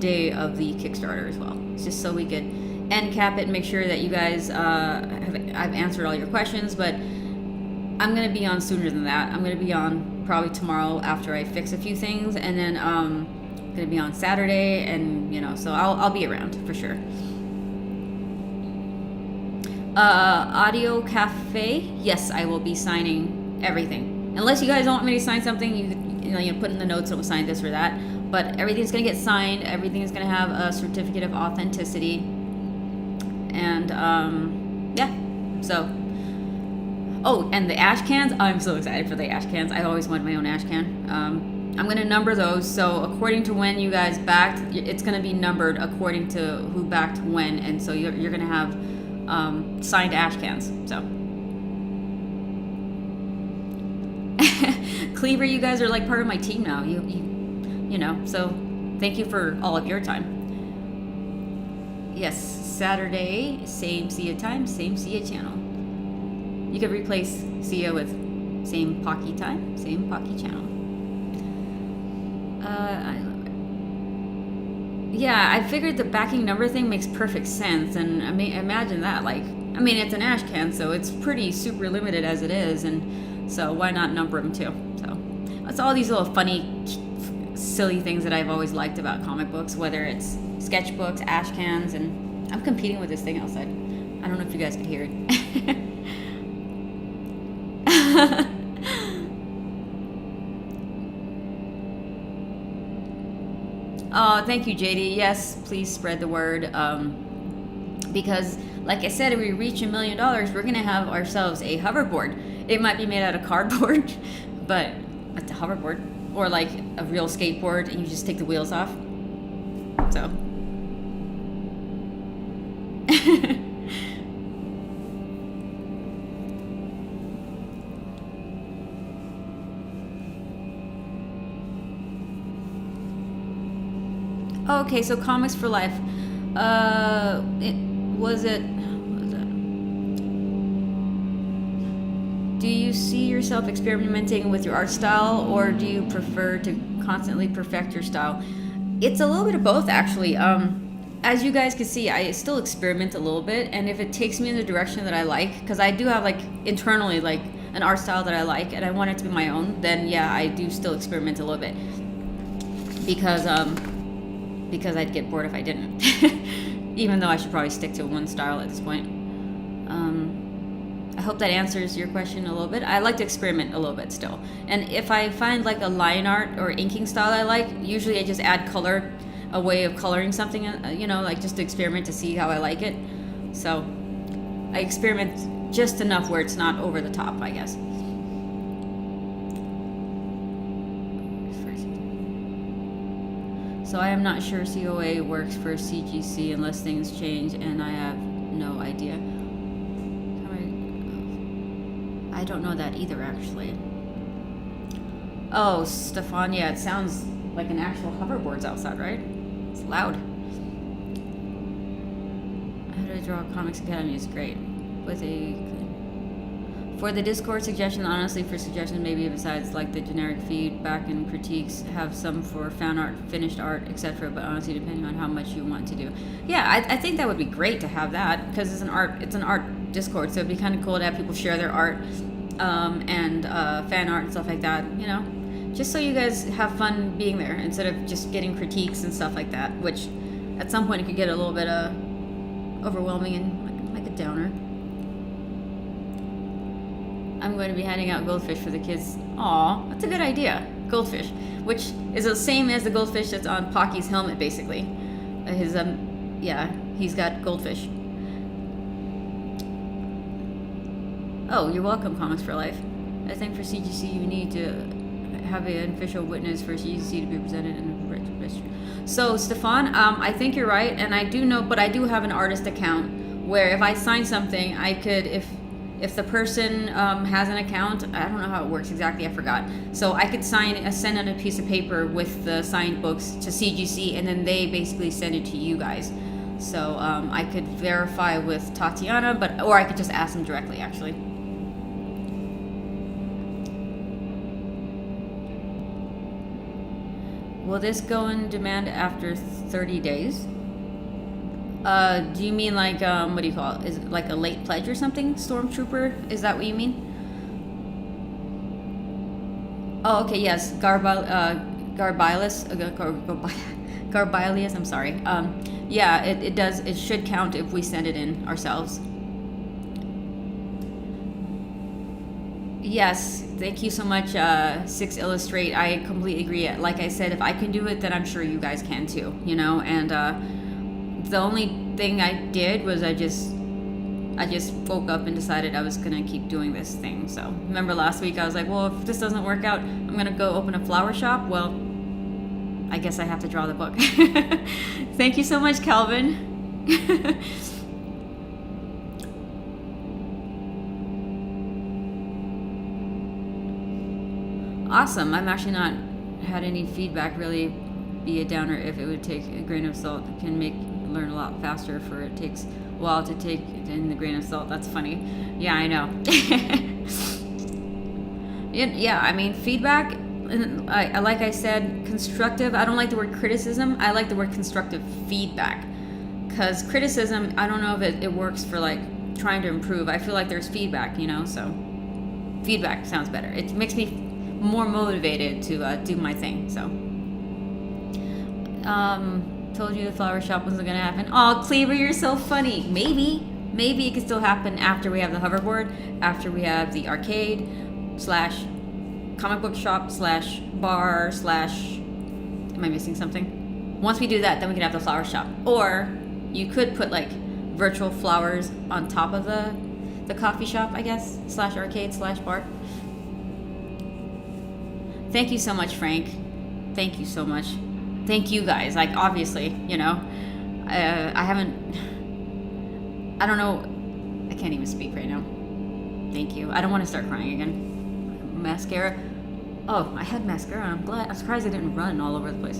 day of the Kickstarter as well. It's just so we could end cap it and make sure that you guys I've answered all your questions, but I'm going to be on sooner than that. I'm going to be on probably tomorrow after I fix a few things, and then I'm going to be on Saturday, and you know, so I'll be around for sure. Audio Cafe, yes, I will be signing everything. Unless you guys don't want me to sign something, you put in the notes that we'll sign this or that. But everything's going to get signed. Everything is going to have a certificate of authenticity. And, yeah. So, oh, and the ash cans. I'm so excited for the ash cans. I've always wanted my own ash can. I'm going to number those. So, according to when you guys backed, it's going to be numbered according to who backed when. And so, you're going to have signed ash cans. So, Cleaver, you guys are like part of my team now. You know, so thank you for all of your time. Yes, Saturday, same Sia time, same Sia channel. You could replace Sia with same Pocky time, same Pocky channel. Yeah, I figured the backing number thing makes perfect sense, and I mean, imagine that. Like, I mean, it's an ash can, so it's pretty super limited as it is, and so why not number them too? So it's all these little funny, silly things that I've always liked about comic books, whether it's sketchbooks, ash cans, and I'm competing with this thing outside. I don't know if you guys could hear it. Oh, thank you, JD. Yes, please spread the word. Because, like I said, if we reach $1 million, we're going to have ourselves a hoverboard. It might be made out of cardboard, but it's a hoverboard. Or like a real skateboard, and you just take the wheels off. So. Okay, so Comics for Life. Was it? Do you see yourself experimenting with your art style, or do you prefer to constantly perfect your style? It's a little bit of both, actually. As you guys can see, I still experiment a little bit, and if it takes me in the direction that I like, because I do have like internally like an art style that I like, and I want it to be my own, then yeah, I do still experiment a little bit. Because I'd get bored if I didn't. Even though I should probably stick to one style at this point. I hope that answers your question a little bit. I like to experiment a little bit still. And if I find like a line art or inking style I like, usually I just add color, a way of coloring something, you know, like just to experiment to see how I like it. So I experiment just enough where it's not over the top, I guess. So I am not sure COA works for CGC unless things change, and I have no idea. I don't know that either, actually. Oh, Stefan, yeah, it sounds like an actual hoverboard's outside, right? It's loud. How to Draw Comics Academy is great. For the Discord suggestion, honestly, for suggestions maybe besides like the generic feedback and critiques, have some for fan art, finished art, etc. But honestly, depending on how much you want to do. Yeah, I think that would be great to have that, because it's an art Discord, so it'd be kind of cool to have people share their art and fan art and stuff like that, you know, just so you guys have fun being there instead of just getting critiques and stuff like that, which at some point it could get a little bit overwhelming and like a downer. I'm going to be handing out goldfish for the kids. Aw, that's a good idea. Goldfish, which is the same as the goldfish that's on Pocky's helmet, basically. Yeah, he's got goldfish. Oh, you're welcome, Comics for Life. I think for CGC you need to have an official witness for CGC to be presented in the registry. So, Stefan, I think you're right, and I do know, but I do have an artist account where if I sign something, I could, if the person has an account, I don't know how it works exactly, I forgot. So I could send in a piece of paper with the signed books to CGC, and then they basically send it to you guys. So I could verify with Tatiana, or I could just ask them directly, actually. Will this go in demand after 30 days? Do you mean like, what do you call it? Is it like a late pledge or something? Stormtrooper? Is that what you mean? Oh, okay, yes. Garbilius, I'm sorry. Yeah, it does. It should count if we send it in ourselves. Yes, thank you so much, Six Illustrate. I completely agree. Like I said, if I can do it, then I'm sure you guys can too, you know? And the only thing I did was I just woke up and decided I was gonna keep doing this thing. So remember last week I was like, well, if this doesn't work out, I'm gonna go open a flower shop. Well, I guess I have to draw the book. Thank you so much, Calvin. Awesome. I'm actually not had any feedback really be a downer. If it would take a grain of salt, it can learn a lot faster, for it takes a while to take in the grain of salt. That's funny. Yeah, I know. Yeah, I mean, feedback, like I said, constructive. I don't like the word criticism. I like the word constructive feedback, because criticism, I don't know if it works for like trying to improve. I feel like there's feedback, you know, so feedback sounds better. It makes me more motivated to do my thing. So told you the flower shop wasn't gonna happen. Oh, Cleaver, you're so funny. Maybe it could still happen after we have the hoverboard, after we have the arcade / comic book shop / bar / am I missing something? Once we do that, then we can have the flower shop. Or you could put like virtual flowers on top of the coffee shop, I guess, / arcade / bar. Thank you so much, Frank. Thank you so much. Thank you guys. Like, obviously, you know, I don't know. I can't even speak right now. Thank you. I don't want to start crying again. Mascara. Oh, I had mascara. I'm surprised I didn't run all over the place.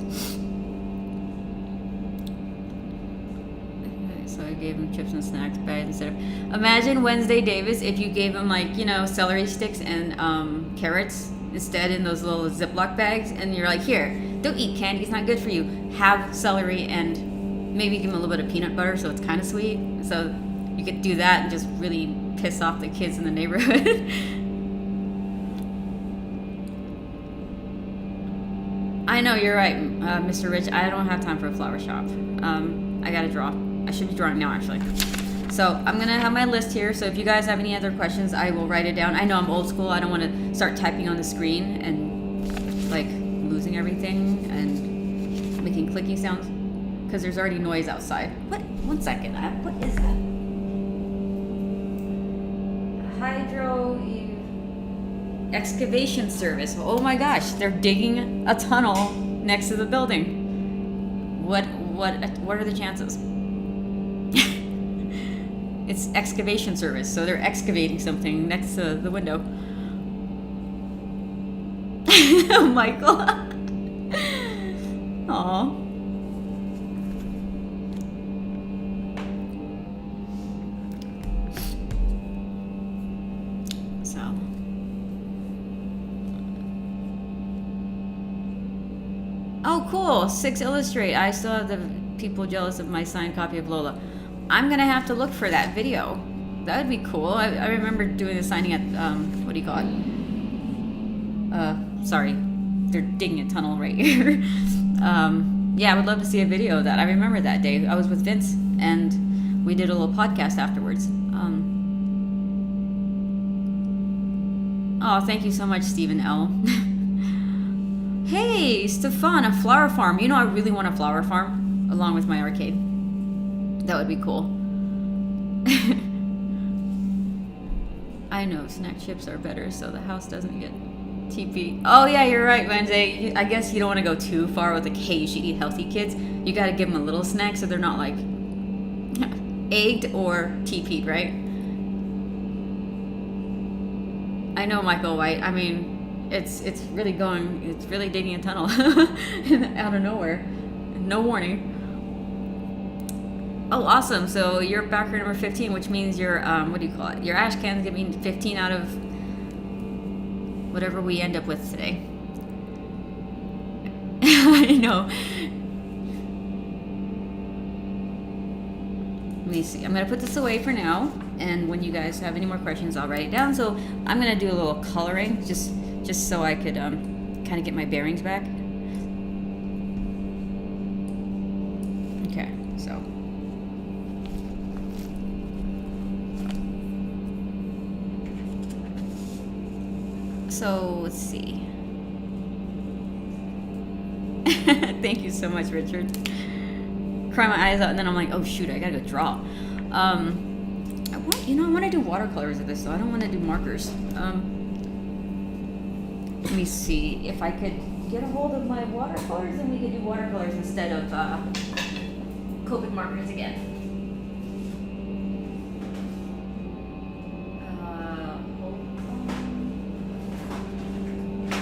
So I gave him chips and snacks bag instead of. Imagine Wednesday Davis if you gave him, like, you know, celery sticks and carrots instead in those little Ziploc bags, and you're like, here, don't eat candy, it's not good for you. Have celery and maybe give them a little bit of peanut butter so it's kind of sweet. So you could do that and just really piss off the kids in the neighborhood. I know, you're right, Mr. Rich. I don't have time for a flower shop. I gotta draw. I should be drawing now, actually. So I'm gonna have my list here. So if you guys have any other questions, I will write it down. I know I'm old school. I don't want to start typing on the screen and like losing everything and making clicking sounds, because there's already noise outside. What? 1 second. What is that? Hydro excavation service. Oh my gosh, they're digging a tunnel next to the building. What are the chances? It's excavation service, so they're excavating something next to the window. Michael. Aw. So. Oh, cool. 6 Illustrate. I still have the people jealous of my signed copy of Lola. I'm gonna have to look for that video. That would be cool. I remember doing the signing at what do you call it? Sorry, they're digging a tunnel right here. Yeah, I would love to see a video of that. I remember that day. I was with Vince and we did a little podcast afterwards. Oh, thank you so much, Stephen L. Hey, Stefan, a flower farm. You know, I really want a flower farm along with my arcade. That would be cool. I know, snack chips are better so the house doesn't get TP. Oh yeah, you're right, Wednesday. I guess you don't want to go too far with like, hey, you should eat healthy, kids. You got to give them a little snack so they're not like egged or TP'd, right? I know, Michael White. I mean, it's really digging a tunnel out of nowhere. No warning. Oh, awesome. So you're backer number 15, which means your, what do you call it? Your ash can's gonna be 15 out of whatever we end up with today. I know. Let me see. I'm going to put this away for now. And when you guys have any more questions, I'll write it down. So I'm going to do a little coloring just so I could kind of get my bearings back. Okay, so. So let's see. Thank you so much, Richard. Cry my eyes out, and then I'm like, oh shoot, I gotta go draw. I want to do watercolors of this, so I don't want to do markers. Let me see if I could get a hold of my watercolors, and we could do watercolors instead of Copic markers again.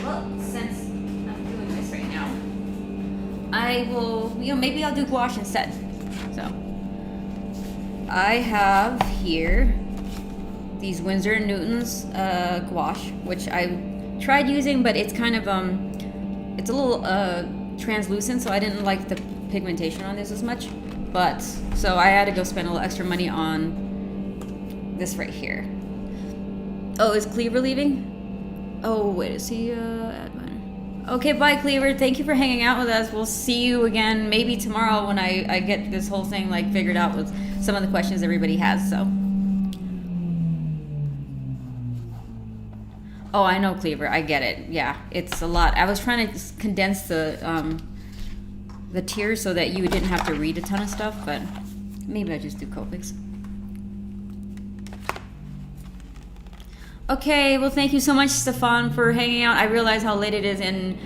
Well, since I'm doing this right now, I will, maybe I'll do gouache instead. So, I have here these Winsor & Newton's gouache, which I tried using, but it's kind of, it's a little translucent, so I didn't like the pigmentation on this as much. But, so I had to go spend a little extra money on this right here. Oh, is Cleaver leaving? Oh, wait, is he, admin? Okay, bye, Cleaver. Thank you for hanging out with us. We'll see you again maybe tomorrow when I get this whole thing, like, figured out with some of the questions everybody has, so. Oh, I know, Cleaver. I get it. Yeah, it's a lot. I was trying to condense the tiers so that you didn't have to read a ton of stuff, but maybe I just do Copics. Okay, well, thank you so much, Stefan, for hanging out. I realize how late it is in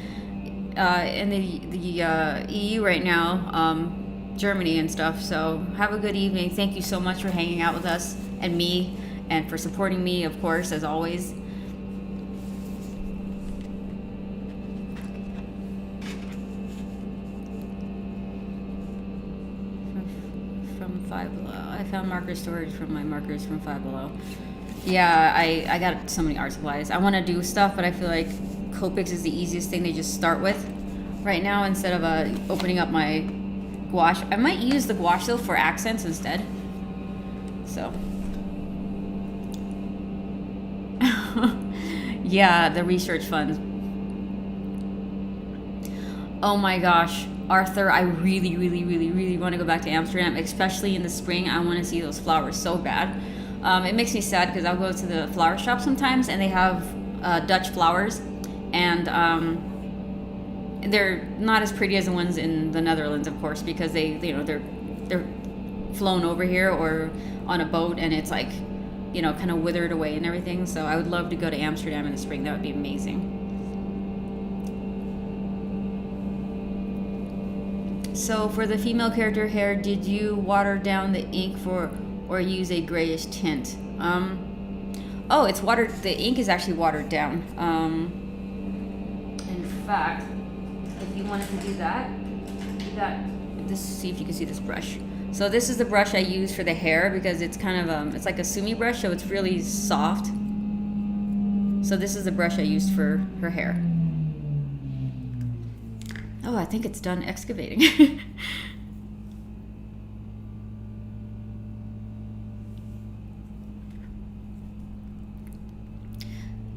the EU right now, Germany and stuff. So have a good evening. Thank you so much for hanging out with us and me, and for supporting me, of course, as always. From Five Below. I found marker storage from my markers from Five Below. Yeah, I got so many art supplies. I want to do stuff, but I feel like Copics is the easiest thing to just start with right now instead of opening up my gouache. I might use the gouache though for accents instead. So. Yeah, the research funds. Oh my gosh, Arthur, I really, really, really, really want to go back to Amsterdam, especially in the spring. I want to see those flowers so bad. It makes me sad because I'll go to the flower shop sometimes and they have Dutch flowers, and they're not as pretty as the ones in the Netherlands, of course, because they're flown over here or on a boat, and it's like, kind of withered away and everything. So I would love to go to Amsterdam in the spring. That would be amazing. So for the female character hair, did you water down the ink or use a grayish tint? Oh, it's watered. The ink is actually watered down. In fact, if you wanted to do that, see if you can see this brush. So this is the brush I use for the hair because it's kind of it's like a sumi brush, so it's really soft. So this is the brush I used for her hair. Oh, I think it's done excavating.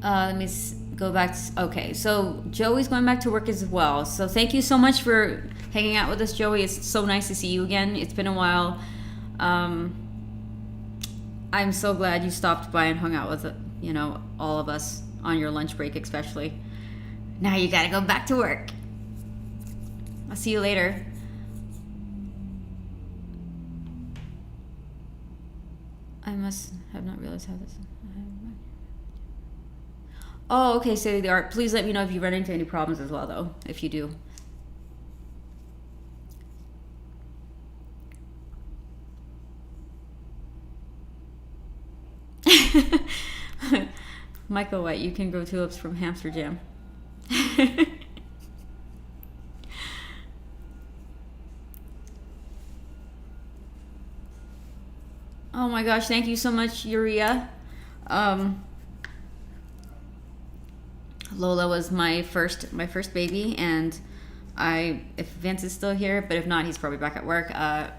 Let me go back. Okay, so Joey's going back to work as well. So thank you so much for hanging out with us, Joey. It's so nice to see you again. It's been a while. I'm so glad you stopped by and hung out with, all of us on your lunch break, especially. Now you gotta go back to work. I'll see you later. I must have not realized how this... Oh, okay, so the art. Please let me know if you run into any problems as well, though, if you do. Michael White, you can grow tulips from hamster jam. Oh my gosh, thank you so much, Uria. Lola was my first baby, and if Vince is still here, but if not, he's probably back at work. I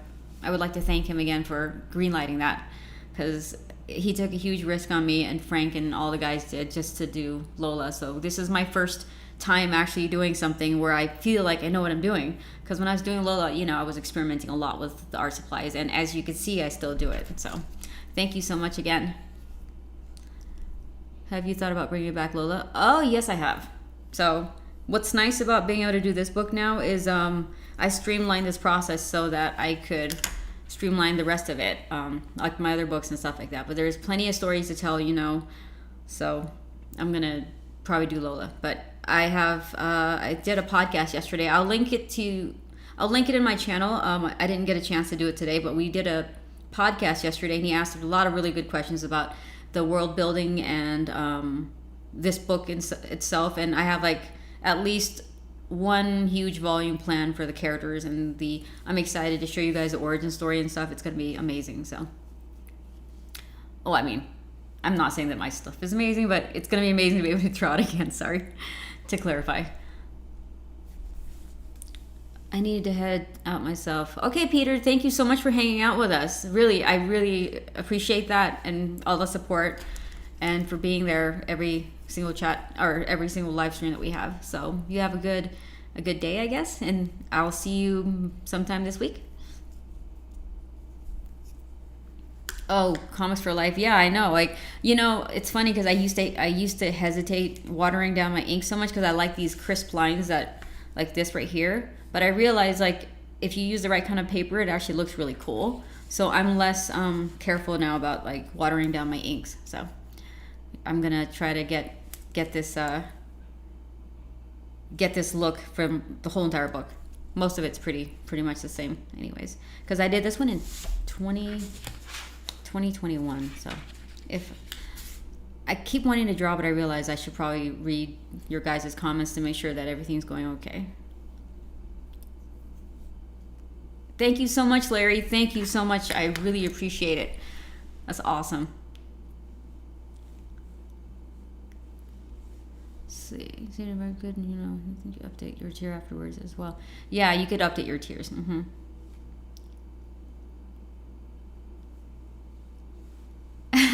would like to thank him again for greenlighting that, because he took a huge risk on me, and Frank and all the guys did, just to do Lola. So this is my first time actually doing something where I feel like I know what I'm doing. Because when I was doing Lola, I was experimenting a lot with the art supplies, and as you can see, I still do it. So thank you so much again. Have you thought about bringing back Lola? Oh, yes, I have. So what's nice about being able to do this book now is I streamlined this process so that I could streamline the rest of it, like my other books and stuff like that. But there's plenty of stories to tell, so I'm going to probably do Lola. But I did a podcast yesterday. I'll link it in my channel. I didn't get a chance to do it today, but we did a podcast yesterday, and he asked a lot of really good questions about the world building and this book itself. And I have at least one huge volume plan for the characters, and I'm excited to show you guys the origin story and stuff. It's going to be amazing. So, I'm not saying that my stuff is amazing, but it's going to be amazing to be able to draw it again. Sorry, to clarify. I needed to head out myself. Okay, Peter, thank you so much for hanging out with us. Really, I really appreciate that, and all the support, and for being there every single chat or every single live stream that we have. So you have a good day, I guess, and I'll see you sometime this week. Oh, comics for life. Yeah, I know. It's funny because I used to hesitate watering down my ink so much because I like these crisp lines that like this right here. But I realized if you use the right kind of paper, it actually looks really cool. So I'm less careful now about watering down my inks. So I'm gonna try to get this look from the whole entire book. Most of it's pretty much the same, anyways. Because I did this one in 2021. So if I keep wanting to draw, but I realize I should probably read your guys' comments to make sure that everything's going okay. Thank you so much, Larry. Thank you so much. I really appreciate it. That's awesome. Let's see. Is it very good? I think you update your tier afterwards as well. Yeah, you could update your tiers.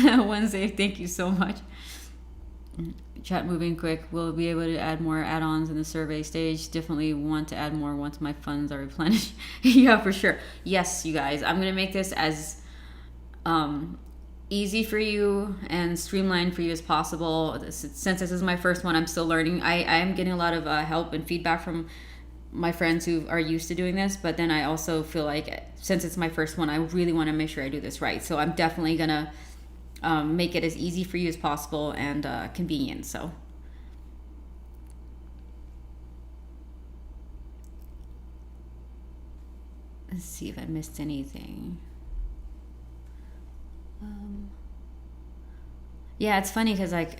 Wednesday, thank you so much. Chat moving quick. We'll be able to add more add-ons in the survey stage. Definitely want to add more once my funds are replenished. Yeah, for sure. Yes, you guys. I'm going to make this as easy for you and streamlined for you as possible. Since this is my first one, I'm still learning. I am getting a lot of help and feedback from my friends who are used to doing this. But then I also feel like since it's my first one, I really want to make sure I do this right. So I'm definitely going to make it as easy for you as possible and convenient. So let's see if I missed anything. Yeah, it's funny because I've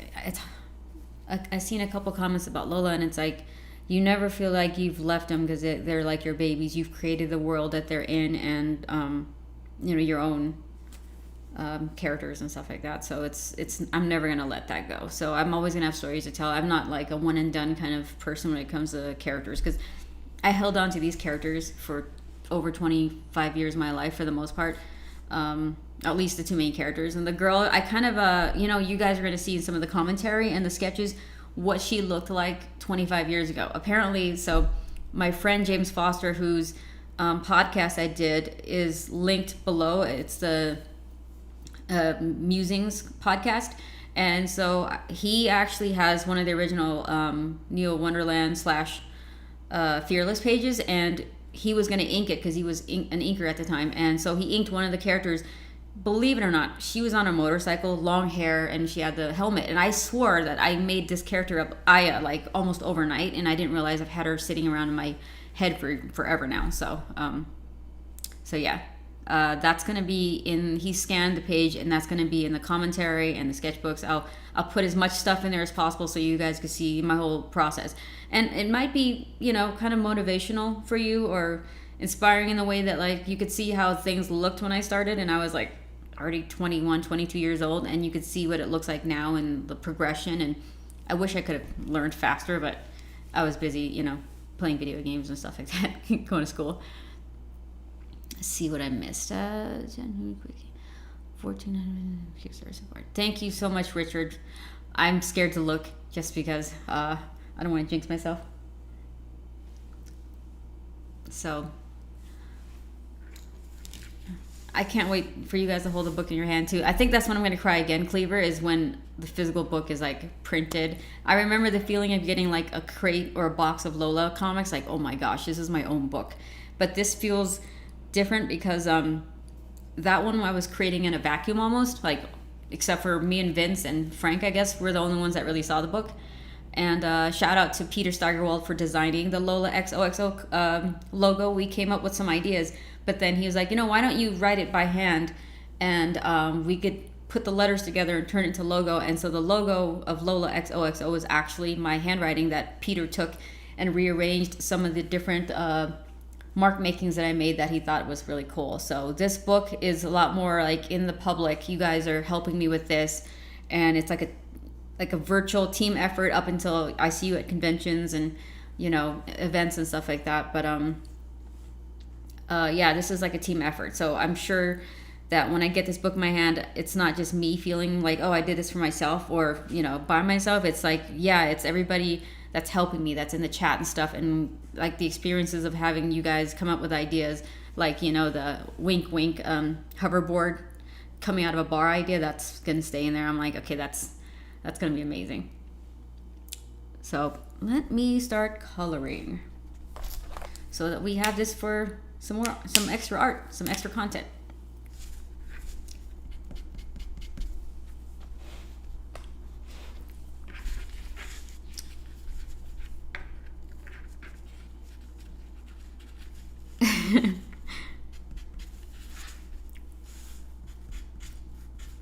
seen a couple comments about Lola, and it's you never feel like you've left them because they're like your babies. You've created the world that they're in, and your own characters and stuff like that. So it's I'm never gonna let that go. So I'm always gonna have stories to tell. I'm not like a one and done kind of person when it comes to characters, because I held on to these characters for over 25 years of my life for the most part. At least the two main characters, and the girl, I kind of you guys are gonna see in some of the commentary and the sketches what she looked like 25 years ago. Apparently, so my friend James Foster, whose podcast I did, is linked below. It's the Musings podcast, and so he actually has one of the original Neo Wonderland / Fearless pages, and he was going to ink it because he was an inker at the time, and so he inked one of the characters. Believe it or not, she was on a motorcycle, long hair, and she had the helmet, and I swore that I made this character up, Aya, almost overnight, and I didn't realize I've had her sitting around in my head for forever now. So yeah, That's going to be in, he scanned the page, and that's going to be in the commentary and the sketchbooks. I'll put as much stuff in there as possible so you guys can see my whole process. And it might be, you know, kind of motivational for you, or inspiring in the way that, like, you could see how things looked when I started, and I was like already 21, 22 years old, and you could see what it looks like now and the progression. And I wish I could have learned faster, but I was busy, you know, playing video games and stuff like that, going to school. Let's see what I missed. 1400. Thank you so much, Richard. I'm scared to look just because I don't want to jinx myself. So I can't wait for you guys to hold the book in your hand too. I think that's when I'm going to cry again, Cleaver, is when the physical book is like printed. I remember the feeling of getting like a crate or a box of Lola comics, like, oh my gosh, this is my own book. But this feels different because that one I was creating in a vacuum almost, like, except for me and Vince and Frank, I guess, we're the only ones that really saw the book. And shout out to Peter Steigerwald for designing the Lola XOXO logo. We came up with some ideas, but then he was like, you know, why don't you write it by hand, and we could put the letters together and turn it into logo. And so the logo of Lola XOXO is actually my handwriting that Peter took and rearranged some of the different mark makings that I made that he thought was really cool. So this book is a lot more like in the public. You guys are helping me with this, and it's like a virtual team effort up until I see you at conventions and, you know, events and stuff like that. But yeah, this is like a team effort. So I'm sure that when I get this book in my hand, it's not just me feeling like, oh, I did this for myself or, you know, by myself. It's like, yeah, it's everybody that's helping me, that's in the chat and stuff, and like the experiences of having you guys come up with ideas, like, you know, the wink wink hoverboard coming out of a bar idea, that's gonna stay in there. I'm like, okay, that's gonna be amazing. So let me start coloring so that we have this for some extra art, some extra content.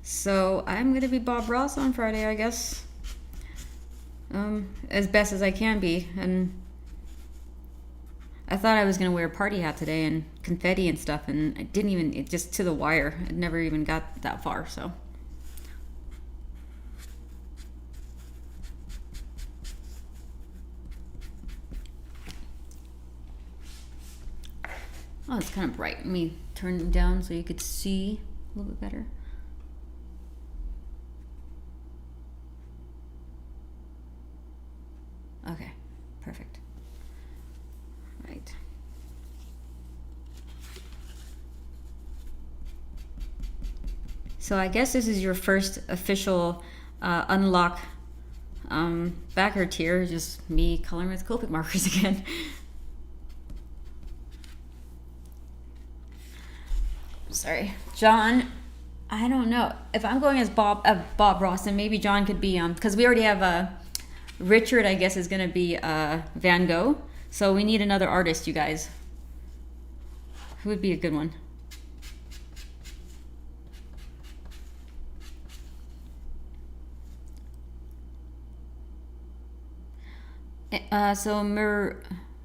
So I'm gonna be Bob Ross on Friday, I guess, as best as I can be. And I thought I was gonna wear a party hat today and confetti and stuff, and I didn't even, it just to the wire. It never even got that far. So oh, it's kind of bright. Let me turn them down so you could see a little bit better. Okay, perfect. Right. So I guess this is your first official unlock backer tier, just me coloring with Copic markers again. Sorry, John. I don't know if I'm going as Bob Ross, and maybe John could be because we already have Richard, I guess, is going to be Van Gogh. So we need another artist, you guys. Who would be a good one? So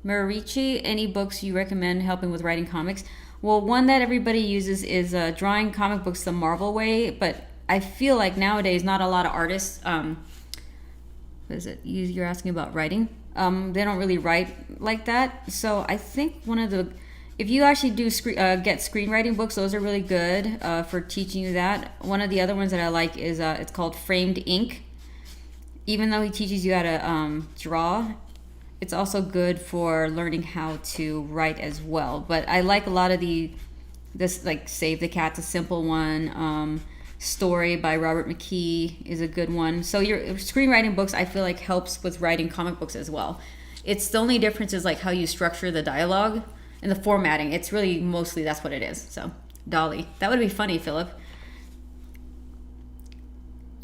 Marici, any books you recommend helping with writing comics? Well, one that everybody uses is drawing comic books the Marvel way, but I feel like nowadays not a lot of artists... what is it? You're asking about writing? They don't really write like that. So I think one of the... If you actually do get screenwriting books, those are really good for teaching you that. One of the other ones that I like is it's called Framed Ink. Even though he teaches you how to draw, it's also good for learning how to write as well. But I like a lot of this like Save the Cat's a simple one. Story by Robert McKee is a good one. So your screenwriting books, I feel like, helps with writing comic books as well. It's the only difference is like how you structure the dialogue and the formatting. It's really mostly that's what it is. So Dolly, that would be funny, Philip.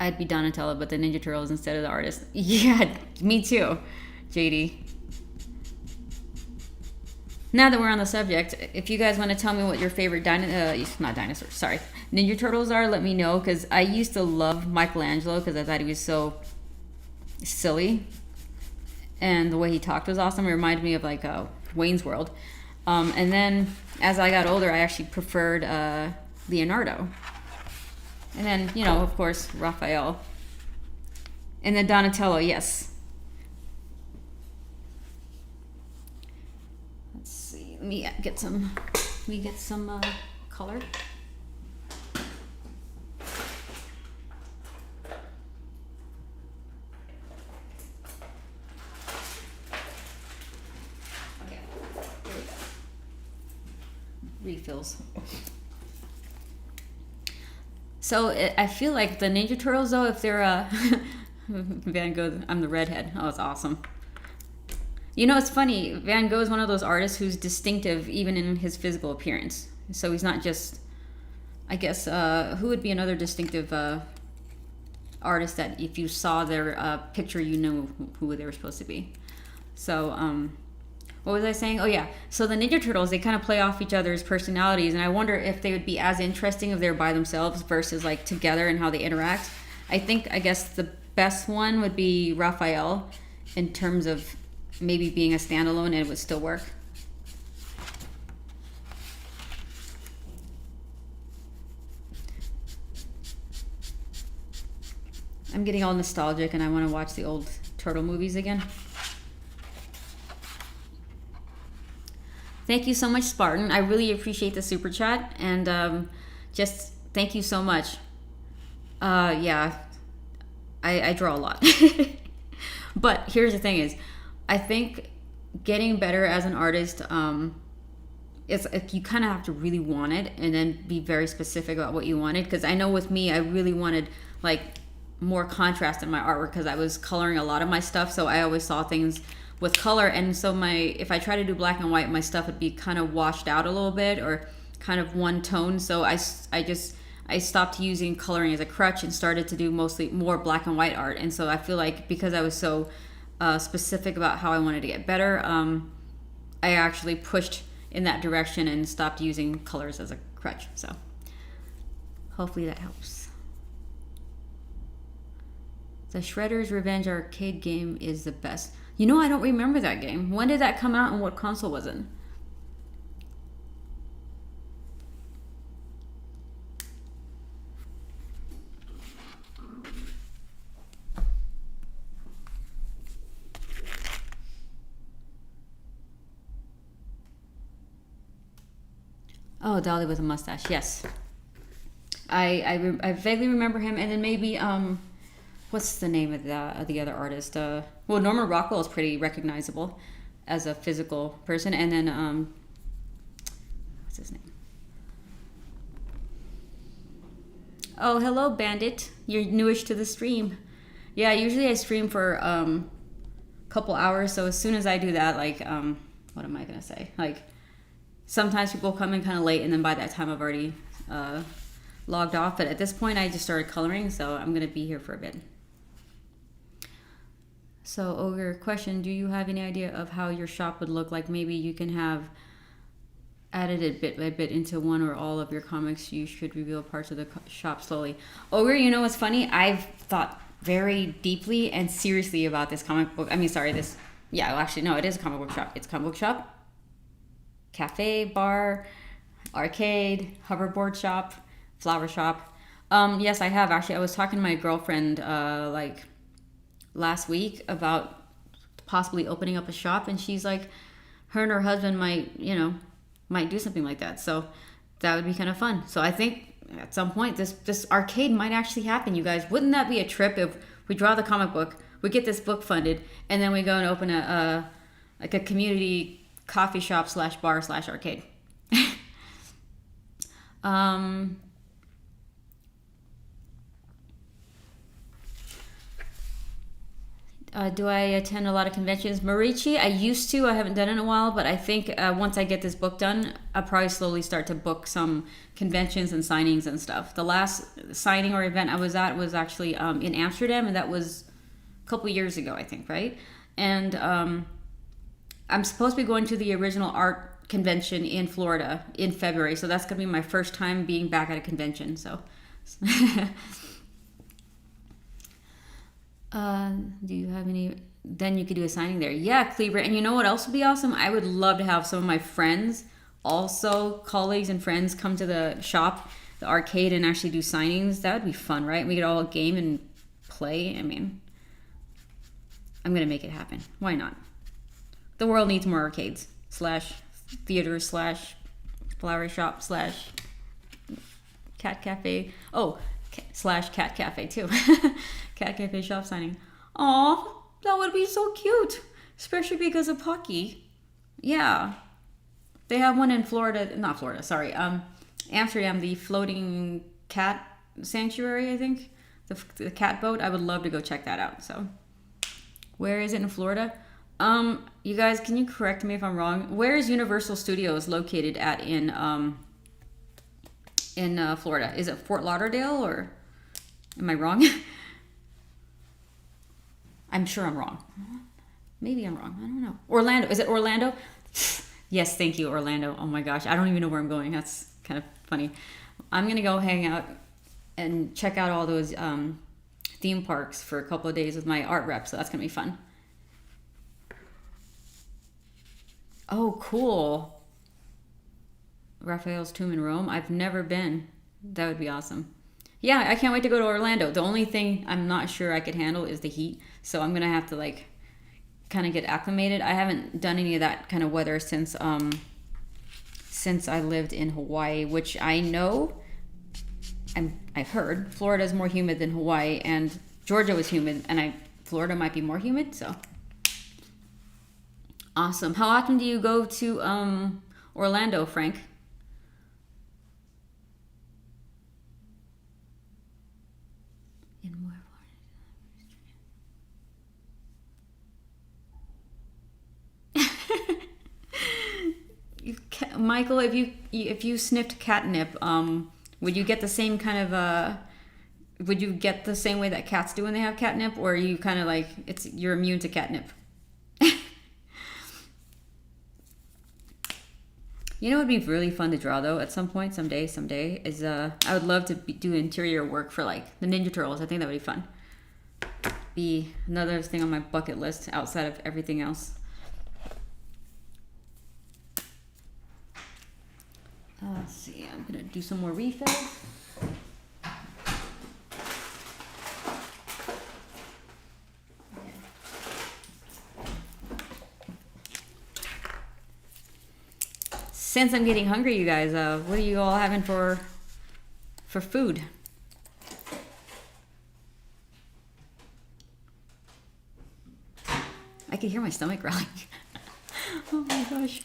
I'd be Donatello, but the Ninja Turtles instead of the artist. Yeah, me too, JD. Now that we're on the subject, if you guys want to tell me what your favorite not dinosaurs, sorry, Ninja Turtles are, let me know, because I used to love Michelangelo because I thought he was so silly, and the way he talked was awesome. It reminded me of like Wayne's World. And then as I got older, I actually preferred Leonardo, and then of course Raphael, and then Donatello. Yes. Let me get some color. Okay, here we go. Refills. So I feel like the Ninja Turtles, though, if they're Van Gogh, I'm the redhead. Oh, it's awesome. It's funny. Van Gogh is one of those artists who's distinctive even in his physical appearance. So he's not just, I guess, who would be another distinctive artist that if you saw their picture, you knew who they were supposed to be. So, what was I saying? Oh, yeah. So the Ninja Turtles, they kind of play off each other's personalities. And I wonder if they would be as interesting if they're by themselves versus like together and how they interact. I guess the best one would be Raphael in terms of maybe being a standalone and it would still work. I'm getting all nostalgic and I want to watch the old turtle movies again. Thank you so much, Spartan. I really appreciate the super chat, and just thank you so much. Yeah, I draw a lot. But here's the thing is, I think getting better as an artist, it's you kind of have to really want it and then be very specific about what you wanted. Because I know with me, I really wanted like more contrast in my artwork because I was coloring a lot of my stuff. So I always saw things with color. And so if I try to do black and white, my stuff would be kind of washed out a little bit or kind of one tone. So I stopped using coloring as a crutch and started to do mostly more black and white art. And so I feel like because I was so specific about how I wanted to get better, I actually pushed in that direction and stopped using colors as a crutch. So hopefully that helps. The Shredder's Revenge arcade game is the best. I don't remember that game. When did that come out and what console was it? Oh, Dolly with a mustache. Yes, I vaguely remember him, and then maybe what's the name of the other artist? Well, Norman Rockwell is pretty recognizable as a physical person, and then what's his name? Oh, hello, Bandit. You're newish to the stream. Yeah, usually I stream for a couple hours. So as soon as I do that, like what am I gonna say? Like, sometimes people come in kind of late, and then by that time I've already logged off. But at this point, I just started coloring, so I'm going to be here for a bit. So, Ogre, question, do you have any idea of how your shop would look like? Maybe you can have added it bit by bit into one or all of your comics. You should reveal parts of the shop slowly. Ogre, what's funny? I've thought very deeply and seriously about this comic book. It is a comic book shop. It's a comic book shop. Cafe, bar, arcade, hoverboard shop, flower shop. Yes, I have actually. I was talking to my girlfriend like last week about possibly opening up a shop, and she's like, her and her husband might do something like that. So that would be kind of fun. So I think at some point this arcade might actually happen, you guys. Wouldn't that be a trip if we draw the comic book, we get this book funded, and then we go and open a community coffee shop / bar / arcade. Do I attend a lot of conventions? Marichi, I used to. I haven't done it in a while, but I think once I get this book done, I'll probably slowly start to book some conventions and signings and stuff. The last signing or event I was at was actually in Amsterdam, and that was a couple years ago, I think, right? And I'm supposed to be going to the original art convention in Florida in February. So that's going to be my first time being back at a convention. So do you have any? Then you could do a signing there. Yeah, Cleaver. And you know what else would be awesome? I would love to have some of my friends, also colleagues and friends, come to the shop, the arcade, and actually do signings. That would be fun, right? We could all game and play. I mean, I'm going to make it happen. Why not? The world needs more arcades / theater / flower shop / cat cafe. Oh, / cat cafe too. Cat cafe shop signing. Aw, that would be so cute. Especially because of Pocky. Yeah. They have one in Florida. Not Florida, sorry. Amsterdam, the floating cat sanctuary, I think. The cat boat. I would love to go check that out. So, where is it in Florida? You guys, can you correct me if I'm wrong? Where is Universal Studios located at in Florida? Is it Fort Lauderdale, or am I wrong? I'm sure I'm wrong. Maybe I'm wrong. I don't know. Orlando. Is it Orlando? Yes, thank you, Orlando. Oh my gosh, I don't even know where I'm going. That's kind of funny. I'm going to go hang out and check out all those theme parks for a couple of days with my art rep, so that's going to be fun. Oh, cool. Raphael's tomb in Rome. I've never been. That would be awesome. Yeah, I can't wait to go to Orlando. The only thing I'm not sure I could handle is the heat, so I'm going to have to like kind of get acclimated. I haven't done any of that kind of weather since I lived in Hawaii, which I know, I've heard Florida is more humid than Hawaii, and Georgia was humid, and Florida might be more humid. So awesome. How often do you go to Orlando, Frank? Michael, if you sniffed catnip, would you get the same kind of would you get the same way that cats do when they have catnip, or are you kind of like you're immune to catnip? You know what would be really fun to draw though at some point, someday is I would love to do interior work for like the Ninja Turtles. I think that would be fun. Be another thing on my bucket list outside of everything else. Let's see, I'm gonna do some more refills. Since I'm getting hungry, you guys, what are you all having for food? I can hear my stomach growling. Oh my gosh.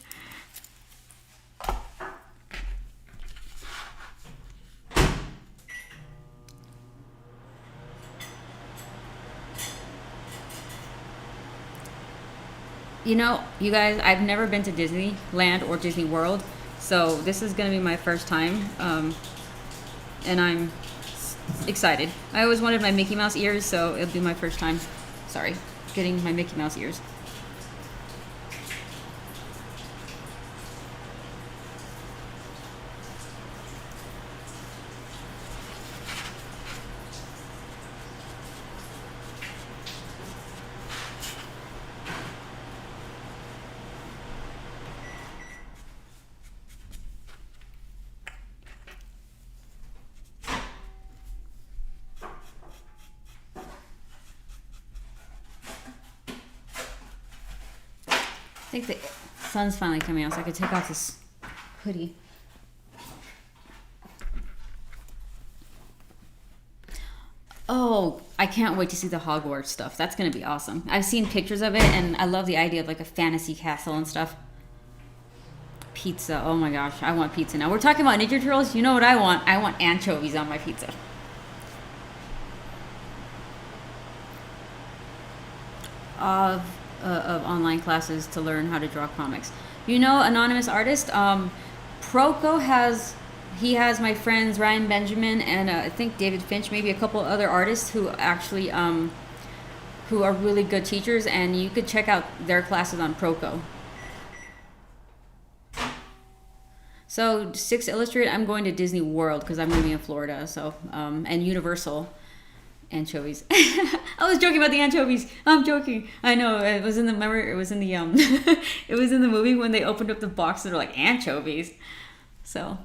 You know, you guys, I've never been to Disneyland or Disney World, so this is going to be my first time, and I'm excited. I always wanted my Mickey Mouse ears, so it'll be my first time, getting my Mickey Mouse ears. I think the sun's finally coming out, so I could take off this hoodie. Oh, I can't wait to see the Hogwarts stuff. That's going to be awesome. I've seen pictures of it, and I love the idea of like a fantasy castle and stuff. Pizza. Oh my gosh, I want pizza now. We're talking about Ninja Turtles. You know what I want? I want anchovies on my pizza. Of online classes to learn how to draw comics. You know, anonymous artist, Proco has my friends Ryan Benjamin and I think David Finch, maybe a couple other artists who actually who are really good teachers, and you could check out their classes on Proco. So 6 Illustrated, I'm going to Disney World because I'm moving in Florida. So and Universal anchovies. I was joking about the anchovies. I'm joking. I know it was in the remember it was in the it was in the movie when they opened up the box and they're like anchovies. So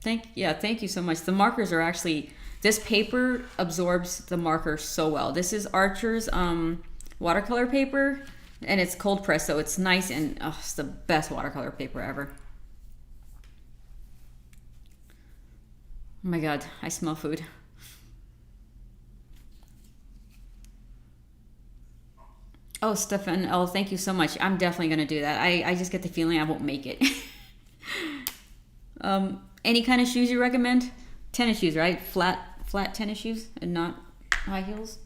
thank you so much. The markers are actually, this paper absorbs the marker so well. This is Archer's watercolor paper, and it's cold pressed, so it's nice, and it's the best watercolor paper ever. Oh my god, I smell food. Oh, Stefan, oh, thank you so much. I'm definitely going to do that. I just get the feeling I won't make it. Any kind of shoes you recommend? Tennis shoes, right? Flat tennis shoes and not high heels.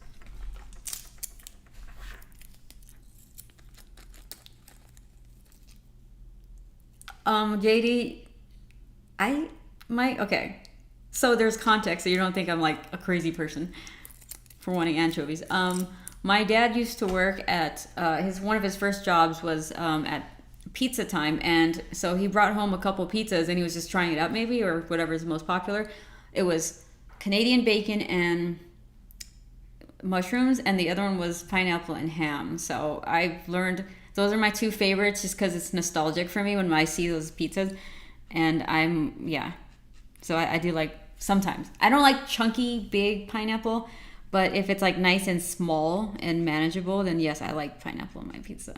JD, okay. So there's context, so you don't think I'm like a crazy person for wanting anchovies. My dad used to work at one of his first jobs was at pizza time, and so he brought home a couple pizzas, and he was just trying it out, maybe, or whatever is most popular. It was Canadian bacon and mushrooms, and the other one was pineapple and ham. So I've learned those are my two favorites, just because it's nostalgic for me when I see those pizzas, and So I do like sometimes. I don't like chunky big pineapple. But if it's like nice and small and manageable, then yes, I like pineapple on my pizza.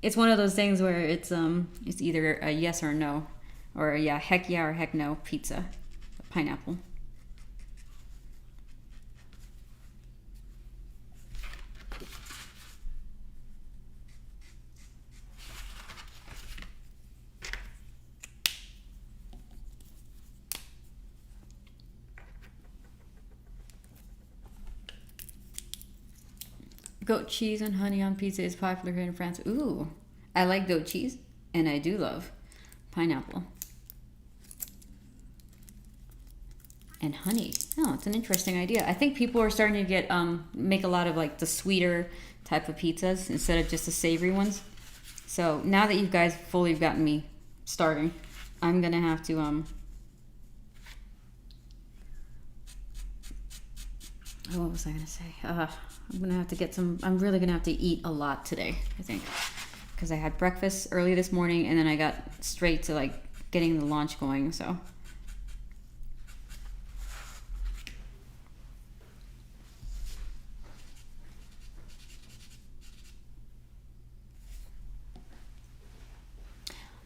It's one of those things where it's either a yes or no, or heck yeah or heck no pizza, pineapple. Goat cheese and honey on pizza is popular here in France. Ooh, I like goat cheese, and I do love pineapple. And honey. Oh, it's an interesting idea. I think people are starting to get make a lot of like the sweeter type of pizzas instead of just the savory ones. So now that you guys fully have gotten me starting, I'm gonna have to what was I gonna say? I'm gonna have to get some. I'm really gonna have to eat a lot today, I think, because I had breakfast early this morning, and then I got straight to like getting the launch going.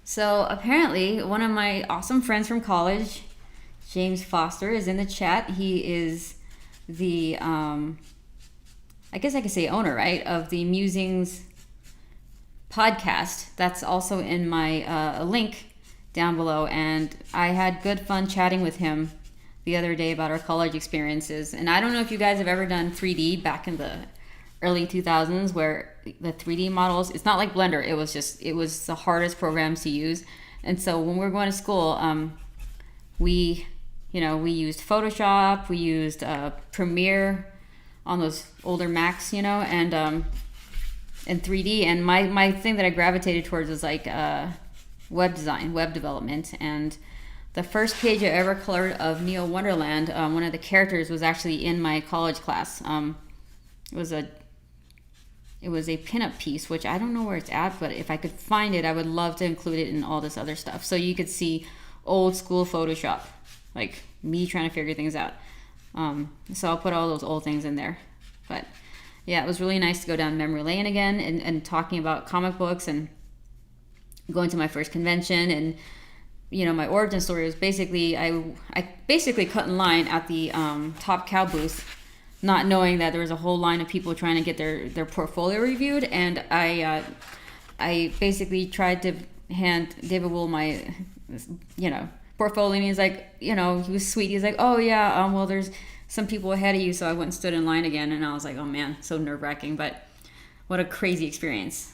So apparently, one of my awesome friends from college, James Foster, is in the chat. He is the I guess I could say owner, right, of the Musings podcast. That's also in my link down below. And I had good fun chatting with him the other day about our college experiences. And I don't know if you guys have ever done 3D back in the early 2000s, where the 3D models, it's not like Blender. It was the hardest programs to use. And so when we were going to school, we used Photoshop, we used Premiere on those older Macs, and 3D. And my thing that I gravitated towards was like web design, web development. And the first page I ever colored of Wonderland, one of the characters was actually in my college class. It was a pinup piece, which I don't know where it's at, but if I could find it, I would love to include it in all this other stuff. So you could see old school Photoshop, like me trying to figure things out. So I'll put all those old things in there. But yeah, it was really nice to go down memory lane again and talking about comic books and going to my first convention. And my origin story was basically I basically cut in line at the Top Cow booth, not knowing that there was a whole line of people trying to get their portfolio reviewed. And I basically tried to hand David Wool my portfolio, and he's like, he was sweet. He's like, oh yeah, well, there's some people ahead of you. So I went and stood in line again, and I was like, oh man, so nerve-wracking, but what a crazy experience.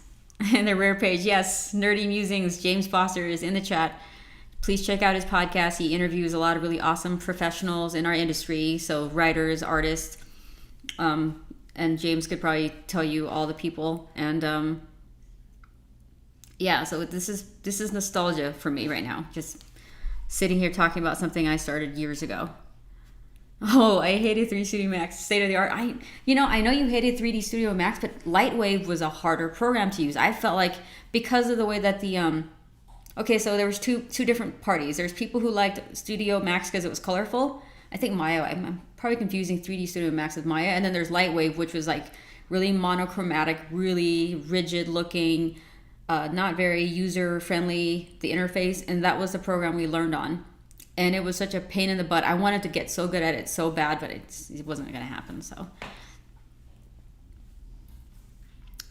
And the rare page, yes, Nerdy Musings, James Foster is in the chat. Please check out his podcast. He interviews a lot of really awesome professionals in our industry, so writers, artists, and James could probably tell you all the people. And yeah, so this is nostalgia for me right now. Just sitting here talking about something I started years ago. Oh, I hated 3D Studio Max, state of the art. I know you hated 3D Studio Max, but Lightwave was a harder program to use. I felt like because of the way that the okay, so there was two different parties. There's people who liked Studio Max because it was colorful. I think Maya. I'm probably confusing 3D Studio Max with Maya, and then there's Lightwave, which was like really monochromatic, really rigid looking, not very user friendly. The interface, and that was the program we learned on. And it was such a pain in the butt. I wanted to get so good at it so bad, but it wasn't going to happen. So,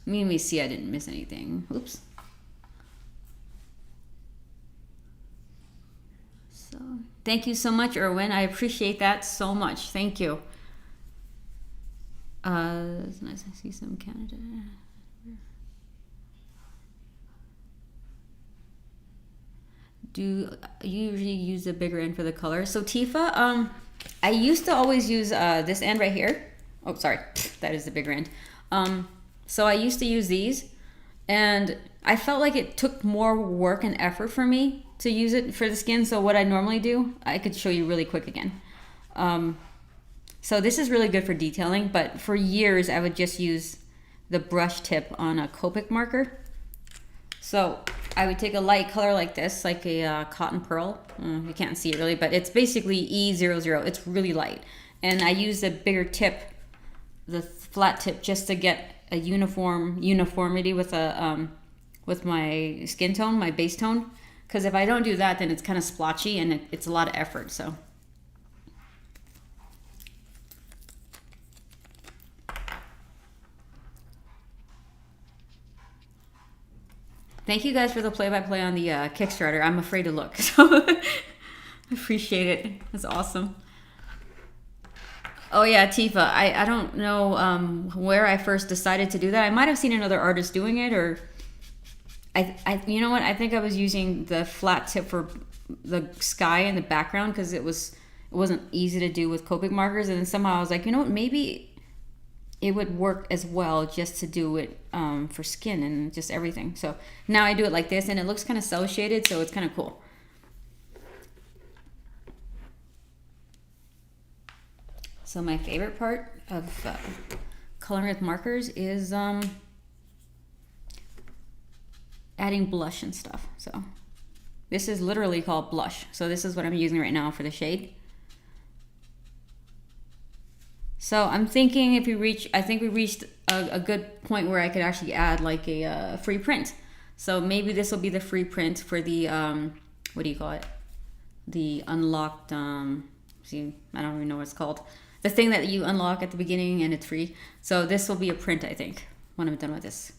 let me see. I didn't miss anything. Oops. So, thank you so much, Erwin. I appreciate that so much. Thank you. It's nice to see some Canada. Do you usually use the bigger end for the color? So Tifa, I used to always use this end right here. Oh, sorry, that is the bigger end. So I used to use these, and I felt like it took more work and effort for me to use it for the skin. So what I normally do, I could show you really quick again. So this is really good for detailing, but for years I would just use the brush tip on a Copic marker. So I would take a light color like this, like a cotton pearl. You can't see it really, but it's basically E00. It's really light. And I use a bigger tip, the flat tip, just to get a uniformity with my skin tone, my base tone. Because if I don't do that, then it's kind of splotchy and it's a lot of effort. So. Thank you guys for the play-by-play on the Kickstarter. I'm afraid to look, so I appreciate it. That's awesome. Oh yeah, Tifa. I don't know where I first decided to do that. I might have seen another artist doing it, or I you know what? I think I was using the flat tip for the sky in the background because it wasn't easy to do with Copic markers, and then somehow I was like, you know what? Maybe it would work as well just to do it for skin and just everything. So now I do it like this, and it looks kind of cel shaded, so it's kind of cool. So my favorite part of coloring with markers is adding blush and stuff. So this is literally called blush. So this is what I'm using right now for the shade. So I'm thinking I think we reached a good point where I could actually add like a free print. So maybe this will be the free print for the, what do you call it? The unlocked, see, I don't even know what it's called. The thing that you unlock at the beginning and it's free. So this will be a print, I think, when I'm done with this.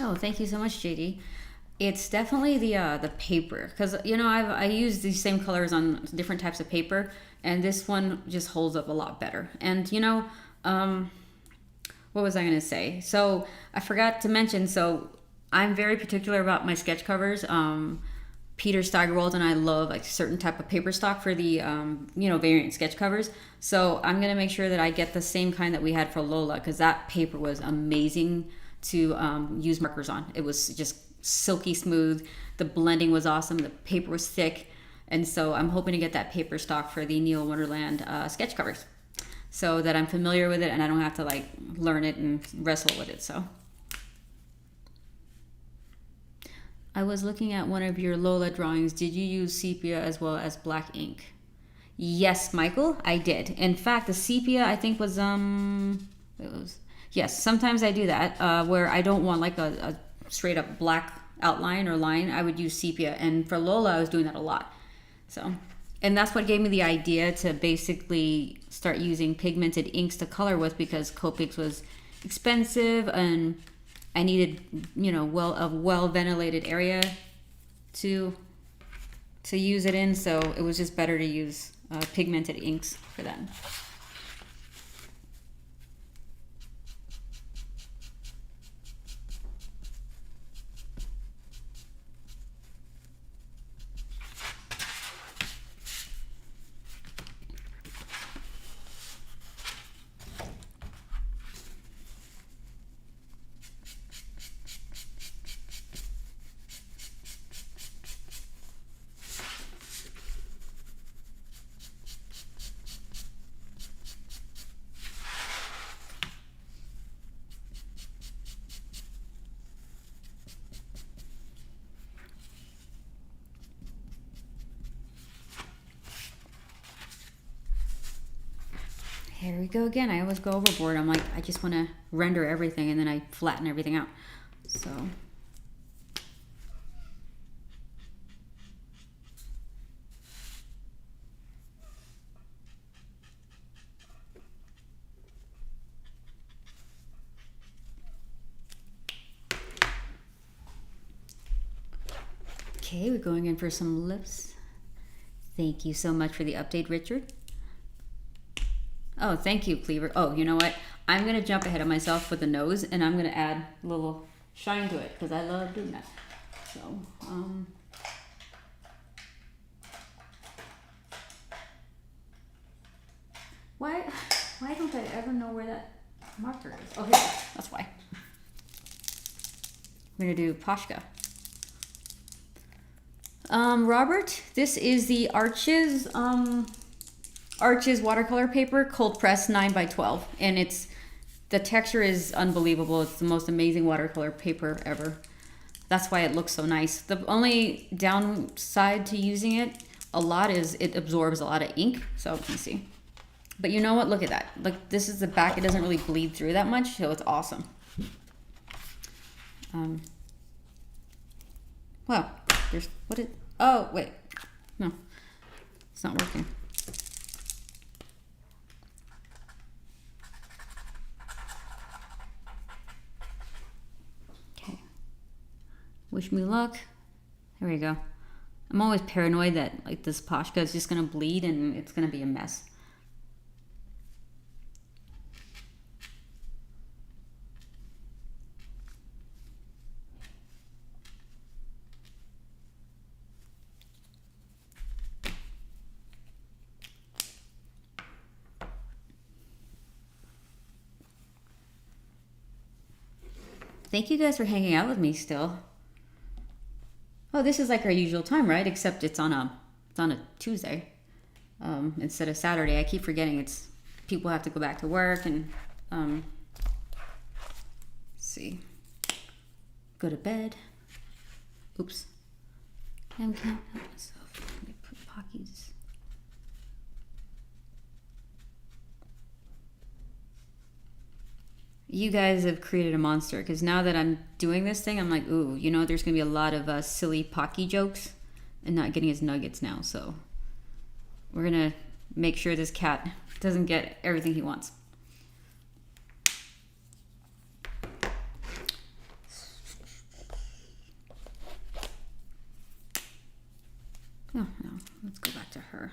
Oh, thank you so much, JD. It's definitely the paper, because you know I use these same colors on different types of paper, and this one just holds up a lot better. And you know, what was I gonna say? So I forgot to mention. So I'm very particular about my sketch covers. Peter Steigerwald and I love like certain type of paper stock for the you know, variant sketch covers. So I'm gonna make sure that I get the same kind that we had for Lola, because that paper was amazing to use markers on. It was just silky smooth. The blending was awesome. The paper was thick, and so I'm hoping to get that paper stock for the Neo Wonderland sketch covers, so that I'm familiar with it and I don't have to like learn it and wrestle with it. So I was looking at one of your Lola drawings. Did you use sepia as well as black ink? Yes, Michael, I did. In fact, the sepia I think was it was, yes. Sometimes I do that where I don't want like a straight up black outline or line. I would use sepia, and for Lola, I was doing that a lot. So, and that's what gave me the idea to basically start using pigmented inks to color with, because Copics was expensive and I needed, you know, a well ventilated area to use it in. So it was just better to use pigmented inks for that. Here we go again. I always go overboard. I'm like, I just want to render everything and then I flatten everything out. So. Okay, we're going in for some lips. Thank you so much for the update, Richard. Oh, thank you, Cleaver. Oh, you know what? I'm going to jump ahead of myself with the nose, and I'm going to add a little shine to it because I love doing that. So, why don't I ever know where that marker is? Oh, here it is. That's why. We're going to do Pashka. Robert, this is the Arches watercolor paper, cold press 9x12, and the texture is unbelievable. It's the most amazing watercolor paper ever. That's why it looks so nice. The only downside to using it a lot is it absorbs a lot of ink. So you can see. But you know what? Look at that. Like, this is the back. It doesn't really bleed through that much, so it's awesome. Well, oh, wait. No, it's not working. Okay. Wish me luck. There we go. I'm always paranoid that like this Pashka is just gonna bleed and it's gonna be a mess. Thank you guys for hanging out with me still. Oh, this is like our usual time, right? Except it's on a Tuesday instead of Saturday. I keep forgetting people have to go back to work and let's see, go to bed. Oops. I can't help myself. Let me put Pockies. You guys have created a monster, because now that I'm doing this thing, I'm like, ooh, you know, there's gonna be a lot of silly Pocky jokes and not getting his nuggets now. So we're gonna make sure this cat doesn't get everything he wants. Oh no, let's go back to her.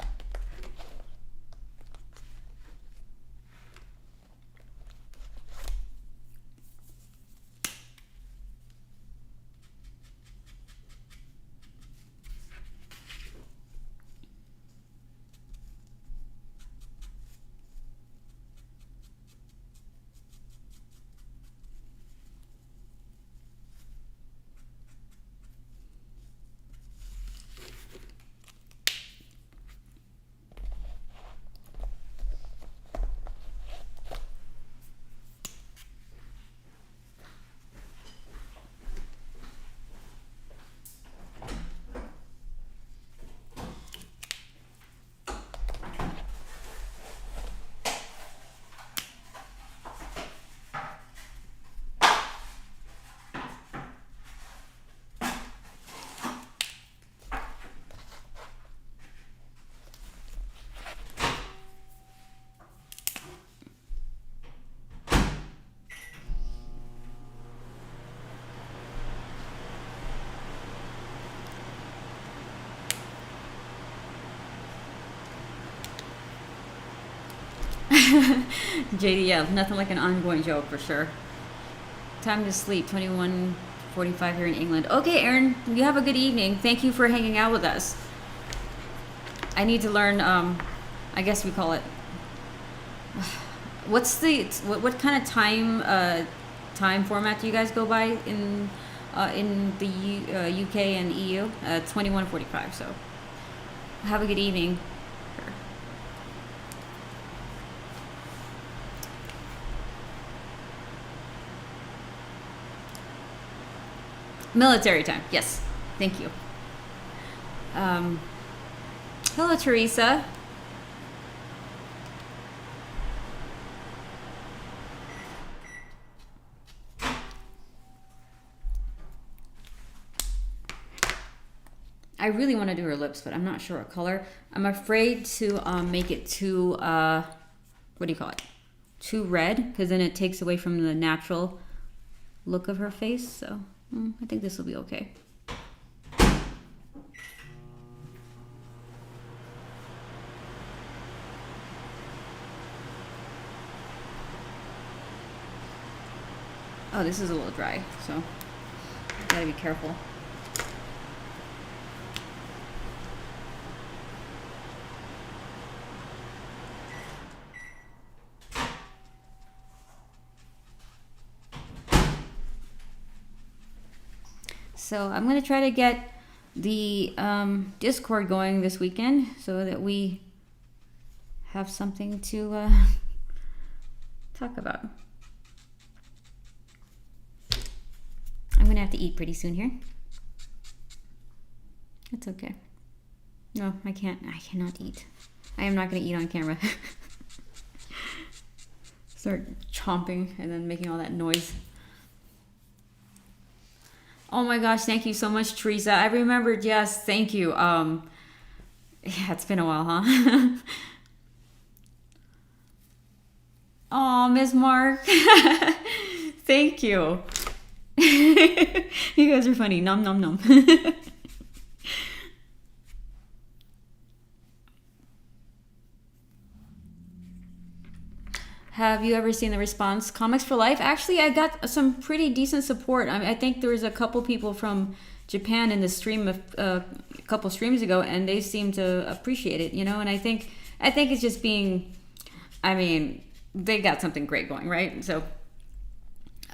JD, yeah, nothing like an ongoing joke for sure. Time to sleep, 21:45 here in England. Okay, Aaron, you have a good evening. Thank you for hanging out with us. I need to learn, I guess we call it, what's the, what kind of time format do you guys go by in the UK and EU? 21:45, so have a good evening. Military time, yes. Thank you. Hello, Teresa. I really want to do her lips, but I'm not sure what color. I'm afraid to make it too, what do you call it? Too red, because then it takes away from the natural look of her face, so I think this will be okay. Oh, this is a little dry, so gotta be careful. So I'm going to try to get the Discord going this weekend so that we have something to talk about. I'm going to have to eat pretty soon here. That's okay. No, I can't. I cannot eat. I am not going to eat on camera. Start chomping and then making all that noise. Oh my gosh, thank you so much, Teresa. I remembered, yes, thank you. Yeah, it's been a while, huh? Oh, Ms. Mark. Thank you. You guys are funny. Nom nom nom. Have you ever seen the response? Comics for Life? Actually, I got some pretty decent support. I think there was a couple people from Japan in the stream a couple streams ago, and they seem to appreciate it, you know. And I think it's just being, I mean, they got something great going, right? So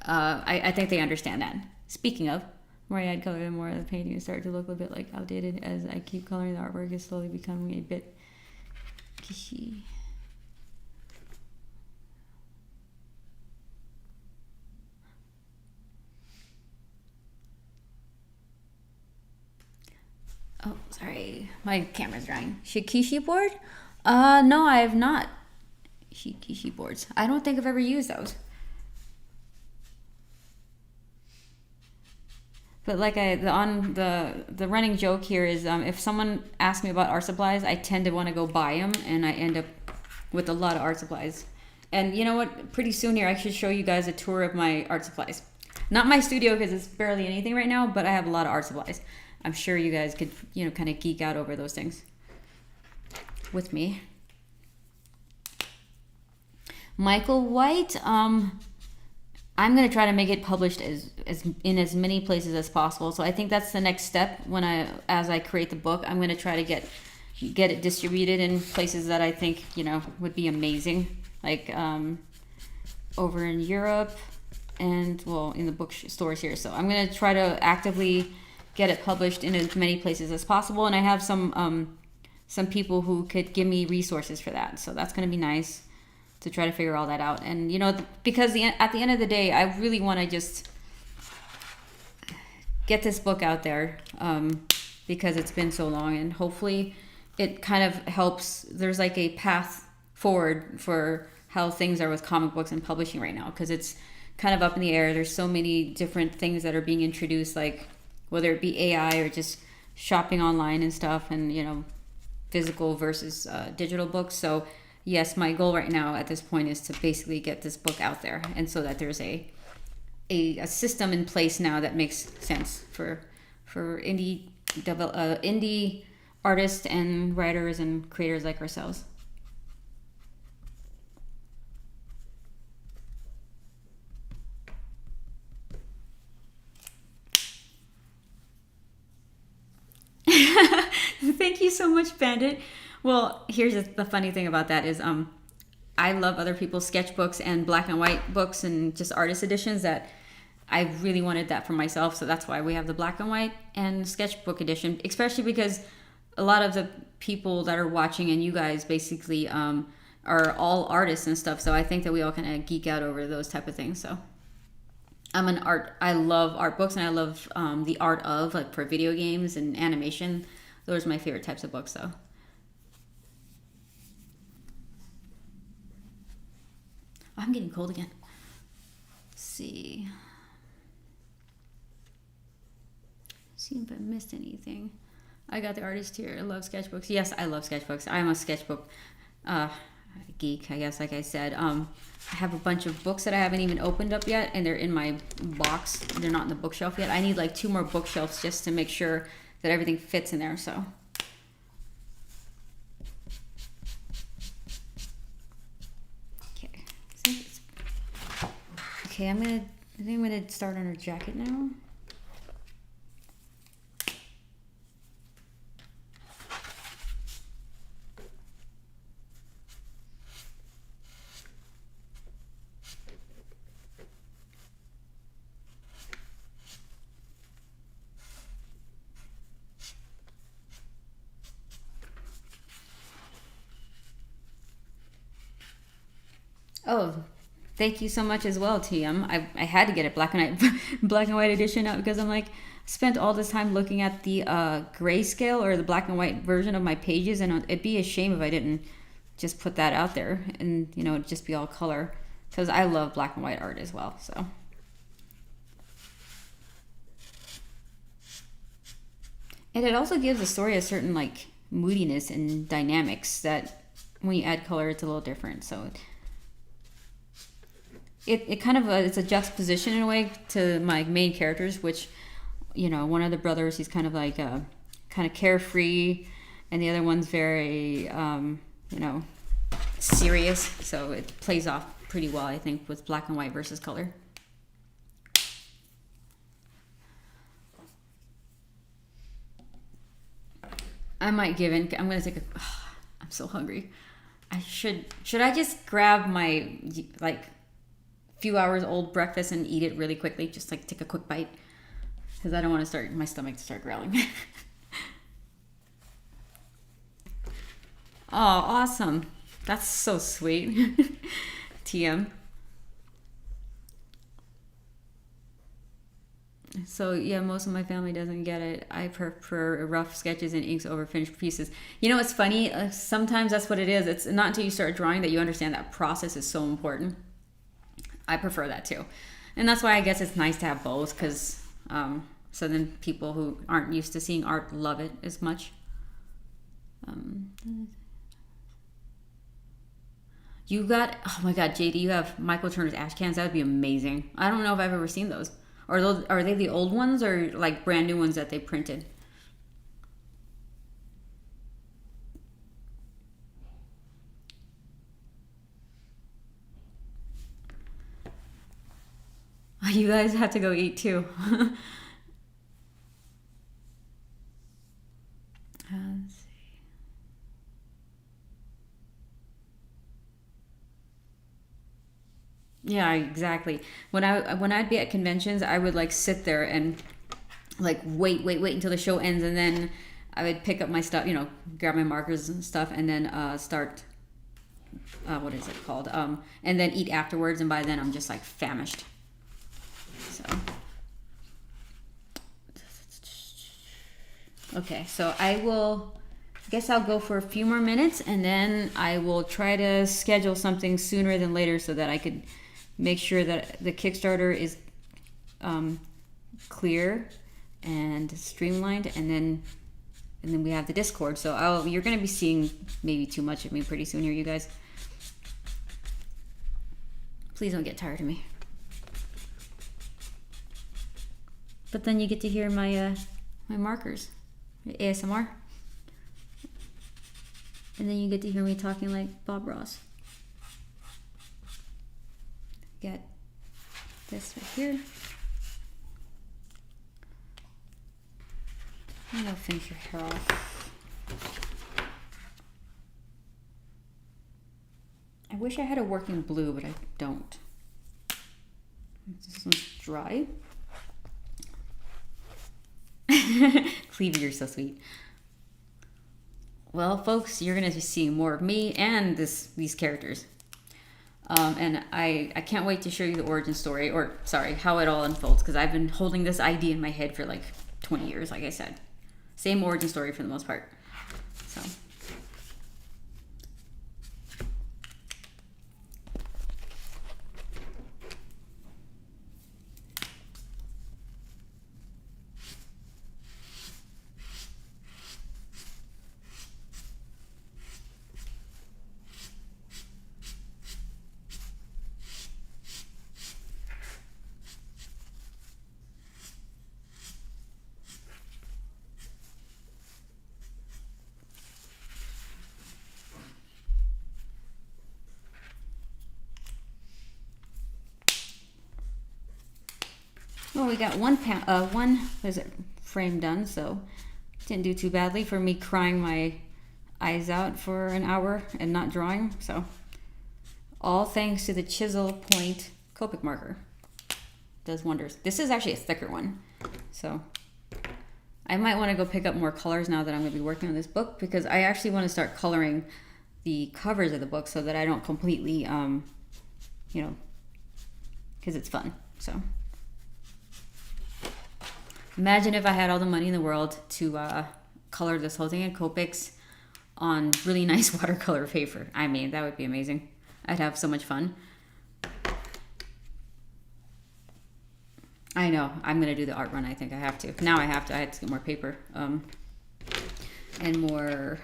I think they understand that. Speaking of, more I add color and more of the painting is starting to look a bit like outdated as I keep coloring. The artwork is slowly becoming a bit kishy. Oh, sorry. My camera's drying. Shikishi board? No, I have not. Shikishi boards. I don't think I've ever used those. But like the running joke here is if someone asks me about art supplies, I tend to want to go buy them, and I end up with a lot of art supplies. And you know what? Pretty soon here, I should show you guys a tour of my art supplies. Not my studio because it's barely anything right now, but I have a lot of art supplies. I'm sure you guys could, you know, kind of geek out over those things with me. Michael White, I'm going to try to make it published as in as many places as possible. So I think that's the next step as I create the book. I'm going to try to get it distributed in places that I think, you know, would be amazing. Like over in Europe and, well, in the bookstores here. So I'm going to try to actively get it published in as many places as possible, and I have some people who could give me resources for that, so that's going to be nice to try to figure all that out. And you know, because at the end of the day, I really want to just get this book out there because it's been so long, and hopefully it kind of helps. There's like a path forward for how things are with comic books and publishing right now, because it's kind of up in the air. There's so many different things that are being introduced, like whether it be AI or just shopping online and stuff, and you know, physical versus digital books. So yes, my goal right now at this point is to basically get this book out there, and so that there's a system in place now that makes sense for indie artists and writers and creators like ourselves. Thank you so much, Bandit. Well, here's the funny thing about that is I love other people's sketchbooks and black and white books and just artist editions that I really wanted that for myself. So that's why we have the black and white and sketchbook edition, especially because a lot of the people that are watching and you guys basically are all artists and stuff. So I think that we all kind of geek out over those type of things. So I love art books, and I love the art of, like, for video games and animation. Those are my favorite types of books, though. I'm getting cold again. Let's see if I missed anything. I got the artist here. I love sketchbooks. Yes, I love sketchbooks. I'm a sketchbook geek, I guess, like I said. I have a bunch of books that I haven't even opened up yet, and they're in my box. They're not in the bookshelf yet. I need like 2 more bookshelves just to make sure that everything fits in there, so. Okay. Okay, I think I'm gonna start on her jacket now. Oh, thank you so much as well, TM. I had to get a black and white black and white edition out because I'm like, spent all this time looking at the grayscale or the black and white version of my pages, and it'd be a shame if I didn't just put that out there and, you know, it'd just be all color, because I love black and white art as well. So and it also gives the story a certain, like, moodiness and dynamics that when you add color, it's a little different. So it kind of it's a juxtaposition in a way to my main characters, which, you know, one of the brothers, he's kind of like kind of carefree, and the other one's very you know, serious. So it plays off pretty well, I think, with black and white versus color. I might give in. I'm gonna take a. I'm so hungry. Should I just grab my, like, few hours old breakfast and eat it really quickly? Just like take a quick bite, because I don't want to start my stomach to start growling. Oh, awesome. That's so sweet. TM. So yeah, most of my family doesn't get it. I prefer rough sketches and inks over finished pieces. You know, it's funny. Sometimes that's what it is. It's not until you start drawing that you understand that process is so important. I prefer that too. And that's why I guess it's nice to have both, because so then people who aren't used to seeing art love it as much. You got, oh my God, JD, you have Michael Turner's ash cans. That would be amazing. I don't know if I've ever seen those. Are they the old ones or like brand new ones that they printed? You guys have to go eat too. Let's see. Yeah, exactly. When I'd be at conventions, I would like sit there and like wait until the show ends, and then I would pick up my stuff, you know, grab my markers and stuff, and then start what is it called? And then eat afterwards, and by then I'm just like famished. So okay, so I guess I'll go for a few more minutes, and then I will try to schedule something sooner than later so that I could make sure that the Kickstarter is clear and streamlined, and then we have the Discord. So you're going to be seeing maybe too much of me pretty soon here, you guys. Please don't get tired of me. But then you get to hear my my markers, ASMR. And then you get to hear me talking like Bob Ross. Get this right here. I'm gonna finish your hair off. I wish I had a working blue, but I don't. This one's dry. Cleavy, you're so sweet. Well, folks, you're gonna be seeing more of me and these characters. And I can't wait to show you the origin story, or sorry, how it all unfolds, because I've been holding this idea in my head for like 20 years, like I said. Same origin story for the most part. So. Well, we got one frame done, so didn't do too badly for me crying my eyes out for an hour and not drawing. So all thanks to the chisel point Copic marker. Does wonders. This is actually a thicker one, so I might want to go pick up more colors now that I'm going to be working on this book, because I actually want to start coloring the covers of the book so that I don't completely, you know, because it's fun. So. Imagine if I had all the money in the world to color this whole thing in Copics on really nice watercolor paper. I mean, that would be amazing. I'd have so much fun. I know, I'm gonna do the art run. I think I have to. Now I have to get more paper and more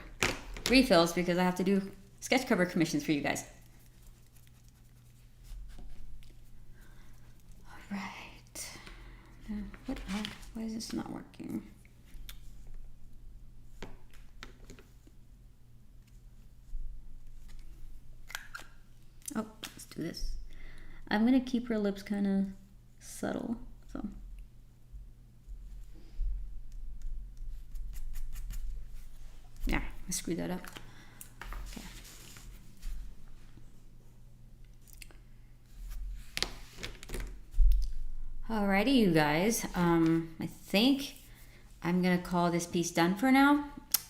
refills, because I have to do sketch cover commissions for you guys. All right. Why is this not working? Oh, let's do this. I'm gonna keep her lips kind of subtle, so. Yeah, I screwed that up. Okay. Alrighty, you guys. I think I'm gonna call this piece done for now,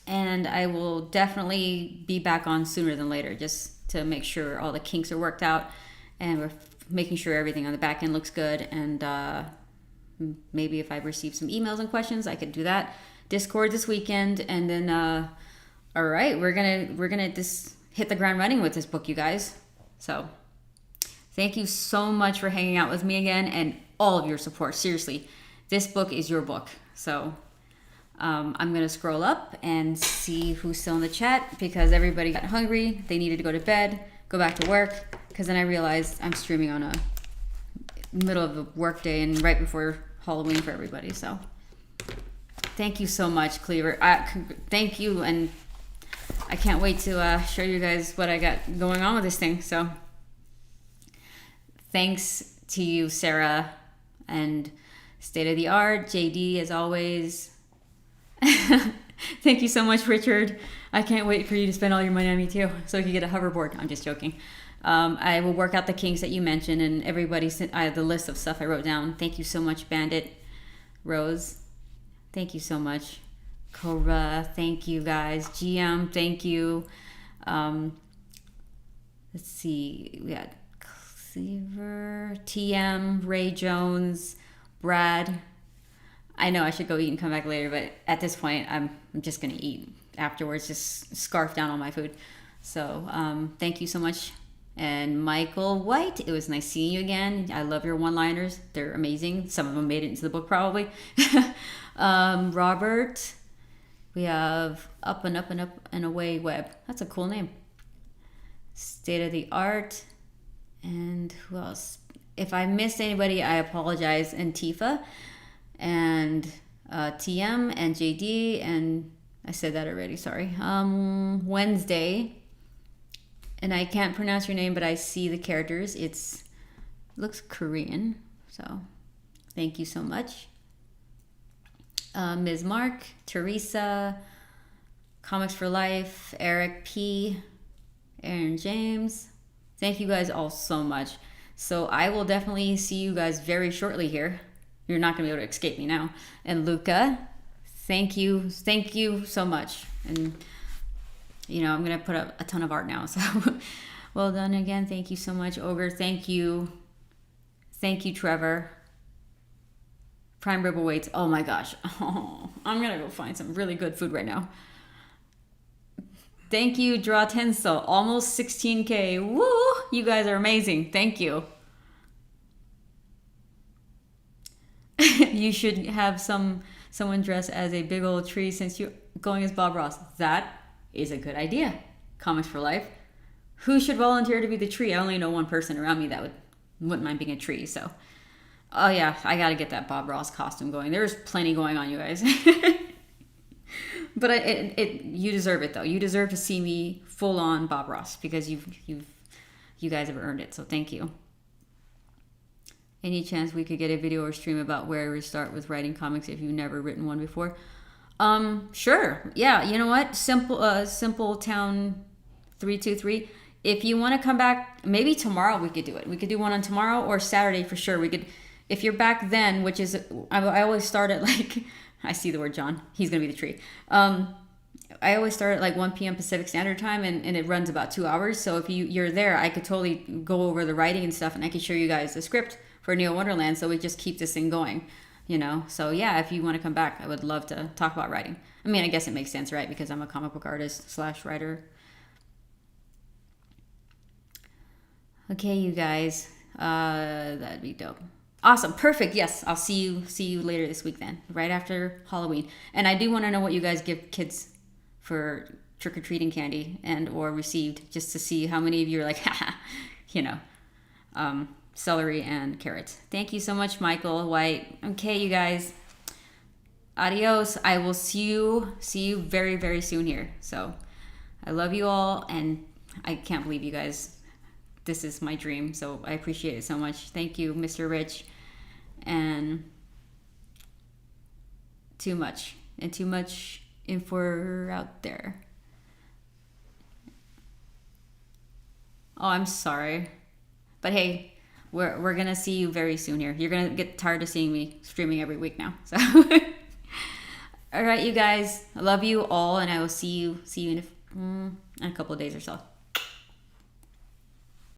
and I will definitely be back on sooner than later, just to make sure all the kinks are worked out, and we're making sure everything on the back end looks good. And maybe if I receive some emails and questions, I could do that. Discord this weekend, and then all right, we're gonna just hit the ground running with this book, you guys. So thank you so much for hanging out with me again, and all of your support. Seriously, this book is your book. So I'm gonna scroll up and see who's still in the chat, because everybody got hungry, they needed to go to bed, go back to work, because then I realized I'm streaming on a middle of the work day and right before Halloween for everybody. So thank you so much, Cleaver. Thank you, and I can't wait to show you guys what I got going on with this thing. So thanks to you, Sarah, and State of the Art, JD, as always. Thank you so much, Richard. I can't wait for you to spend all your money on me too, so you can get a hoverboard. I'm just joking. I will work out the kinks that you mentioned, and everybody sent the list of stuff I wrote down. Thank you so much, Bandit. Rose, thank you so much. Cobra, thank you, guys. GM, thank you. Let's see, we got Cleaver, TM, Ray Jones, Brad. I know I should go eat and come back later, but at this point, I'm just gonna eat afterwards, just scarf down all my food. So thank you so much. And Michael White, it was nice seeing you again. I love your one-liners. They're amazing. Some of them made it into the book probably. Robert, we have Up and Up and Up and Away Web. That's a cool name. State of the Art. And who else? If I missed anybody, I apologize. And Tifa and TM and JD, and I said that already, sorry. Wednesday, and I can't pronounce your name, but I see the characters. It looks Korean, so thank you so much. Ms. Mark, Teresa, Comics for Life, Eric P, Aaron James. Thank you guys all so much. So I will definitely see you guys very shortly here. You're not going to be able to escape me now. And Luca, thank you so much. And you know, I'm going to put up a ton of art now. So well done again. Thank you so much, Ogre. Thank you, Trevor. Prime rib awaits. Oh my gosh. Oh, I'm going to go find some really good food right now. Thank you, Draw Tinsel. Almost 16K. Woo! You guys are amazing. Thank you. You should have someone dress as a big old tree since you're going as Bob Ross. That is a good idea. Comics for Life. Who should volunteer to be the tree? I only know one person around me that wouldn't mind being a tree. So, oh yeah, I gotta get that Bob Ross costume going. There's plenty going on, you guys. But you deserve it though. You deserve to see me full on Bob Ross because you guys have earned it. So thank you. Any chance we could get a video or stream about where we start with writing comics if you've never written one before? Sure. Yeah. You know what? Simple Town 323. If you want to come back, maybe tomorrow we could do it. We could do one on tomorrow or Saturday for sure. We could, if you're back then, which is I always start at like. I see the word John. He's going to be the tree. I always start at like 1 p.m. Pacific Standard Time, and it runs about 2 hours. So if you're there, I could totally go over the writing and stuff, and I could show you guys the script for Neo Wonderland, so we just keep this thing going, you know? So yeah, if you want to come back, I would love to talk about writing. I mean, I guess it makes sense, right? Because I'm a comic book artist / writer. Okay, you guys. That'd be dope. Awesome. Perfect. Yes. I'll see you later this week then, right after Halloween. And I do want to know what you guys give kids for trick-or-treating candy and or received, just to see how many of you are like, haha, you know, celery and carrots. Thank you so much, Michael White. Okay, you guys. Adios. I will see you very, very soon here. So I love you all, and I can't believe you guys. This is my dream, so I appreciate it so much. Thank you, Mr. Rich. And too much info out there. Oh, I'm sorry, but hey, we're gonna see you very soon here. You're gonna get tired of seeing me streaming every week now. So, all right, you guys, I love you all, and I will see you in a couple of days or so.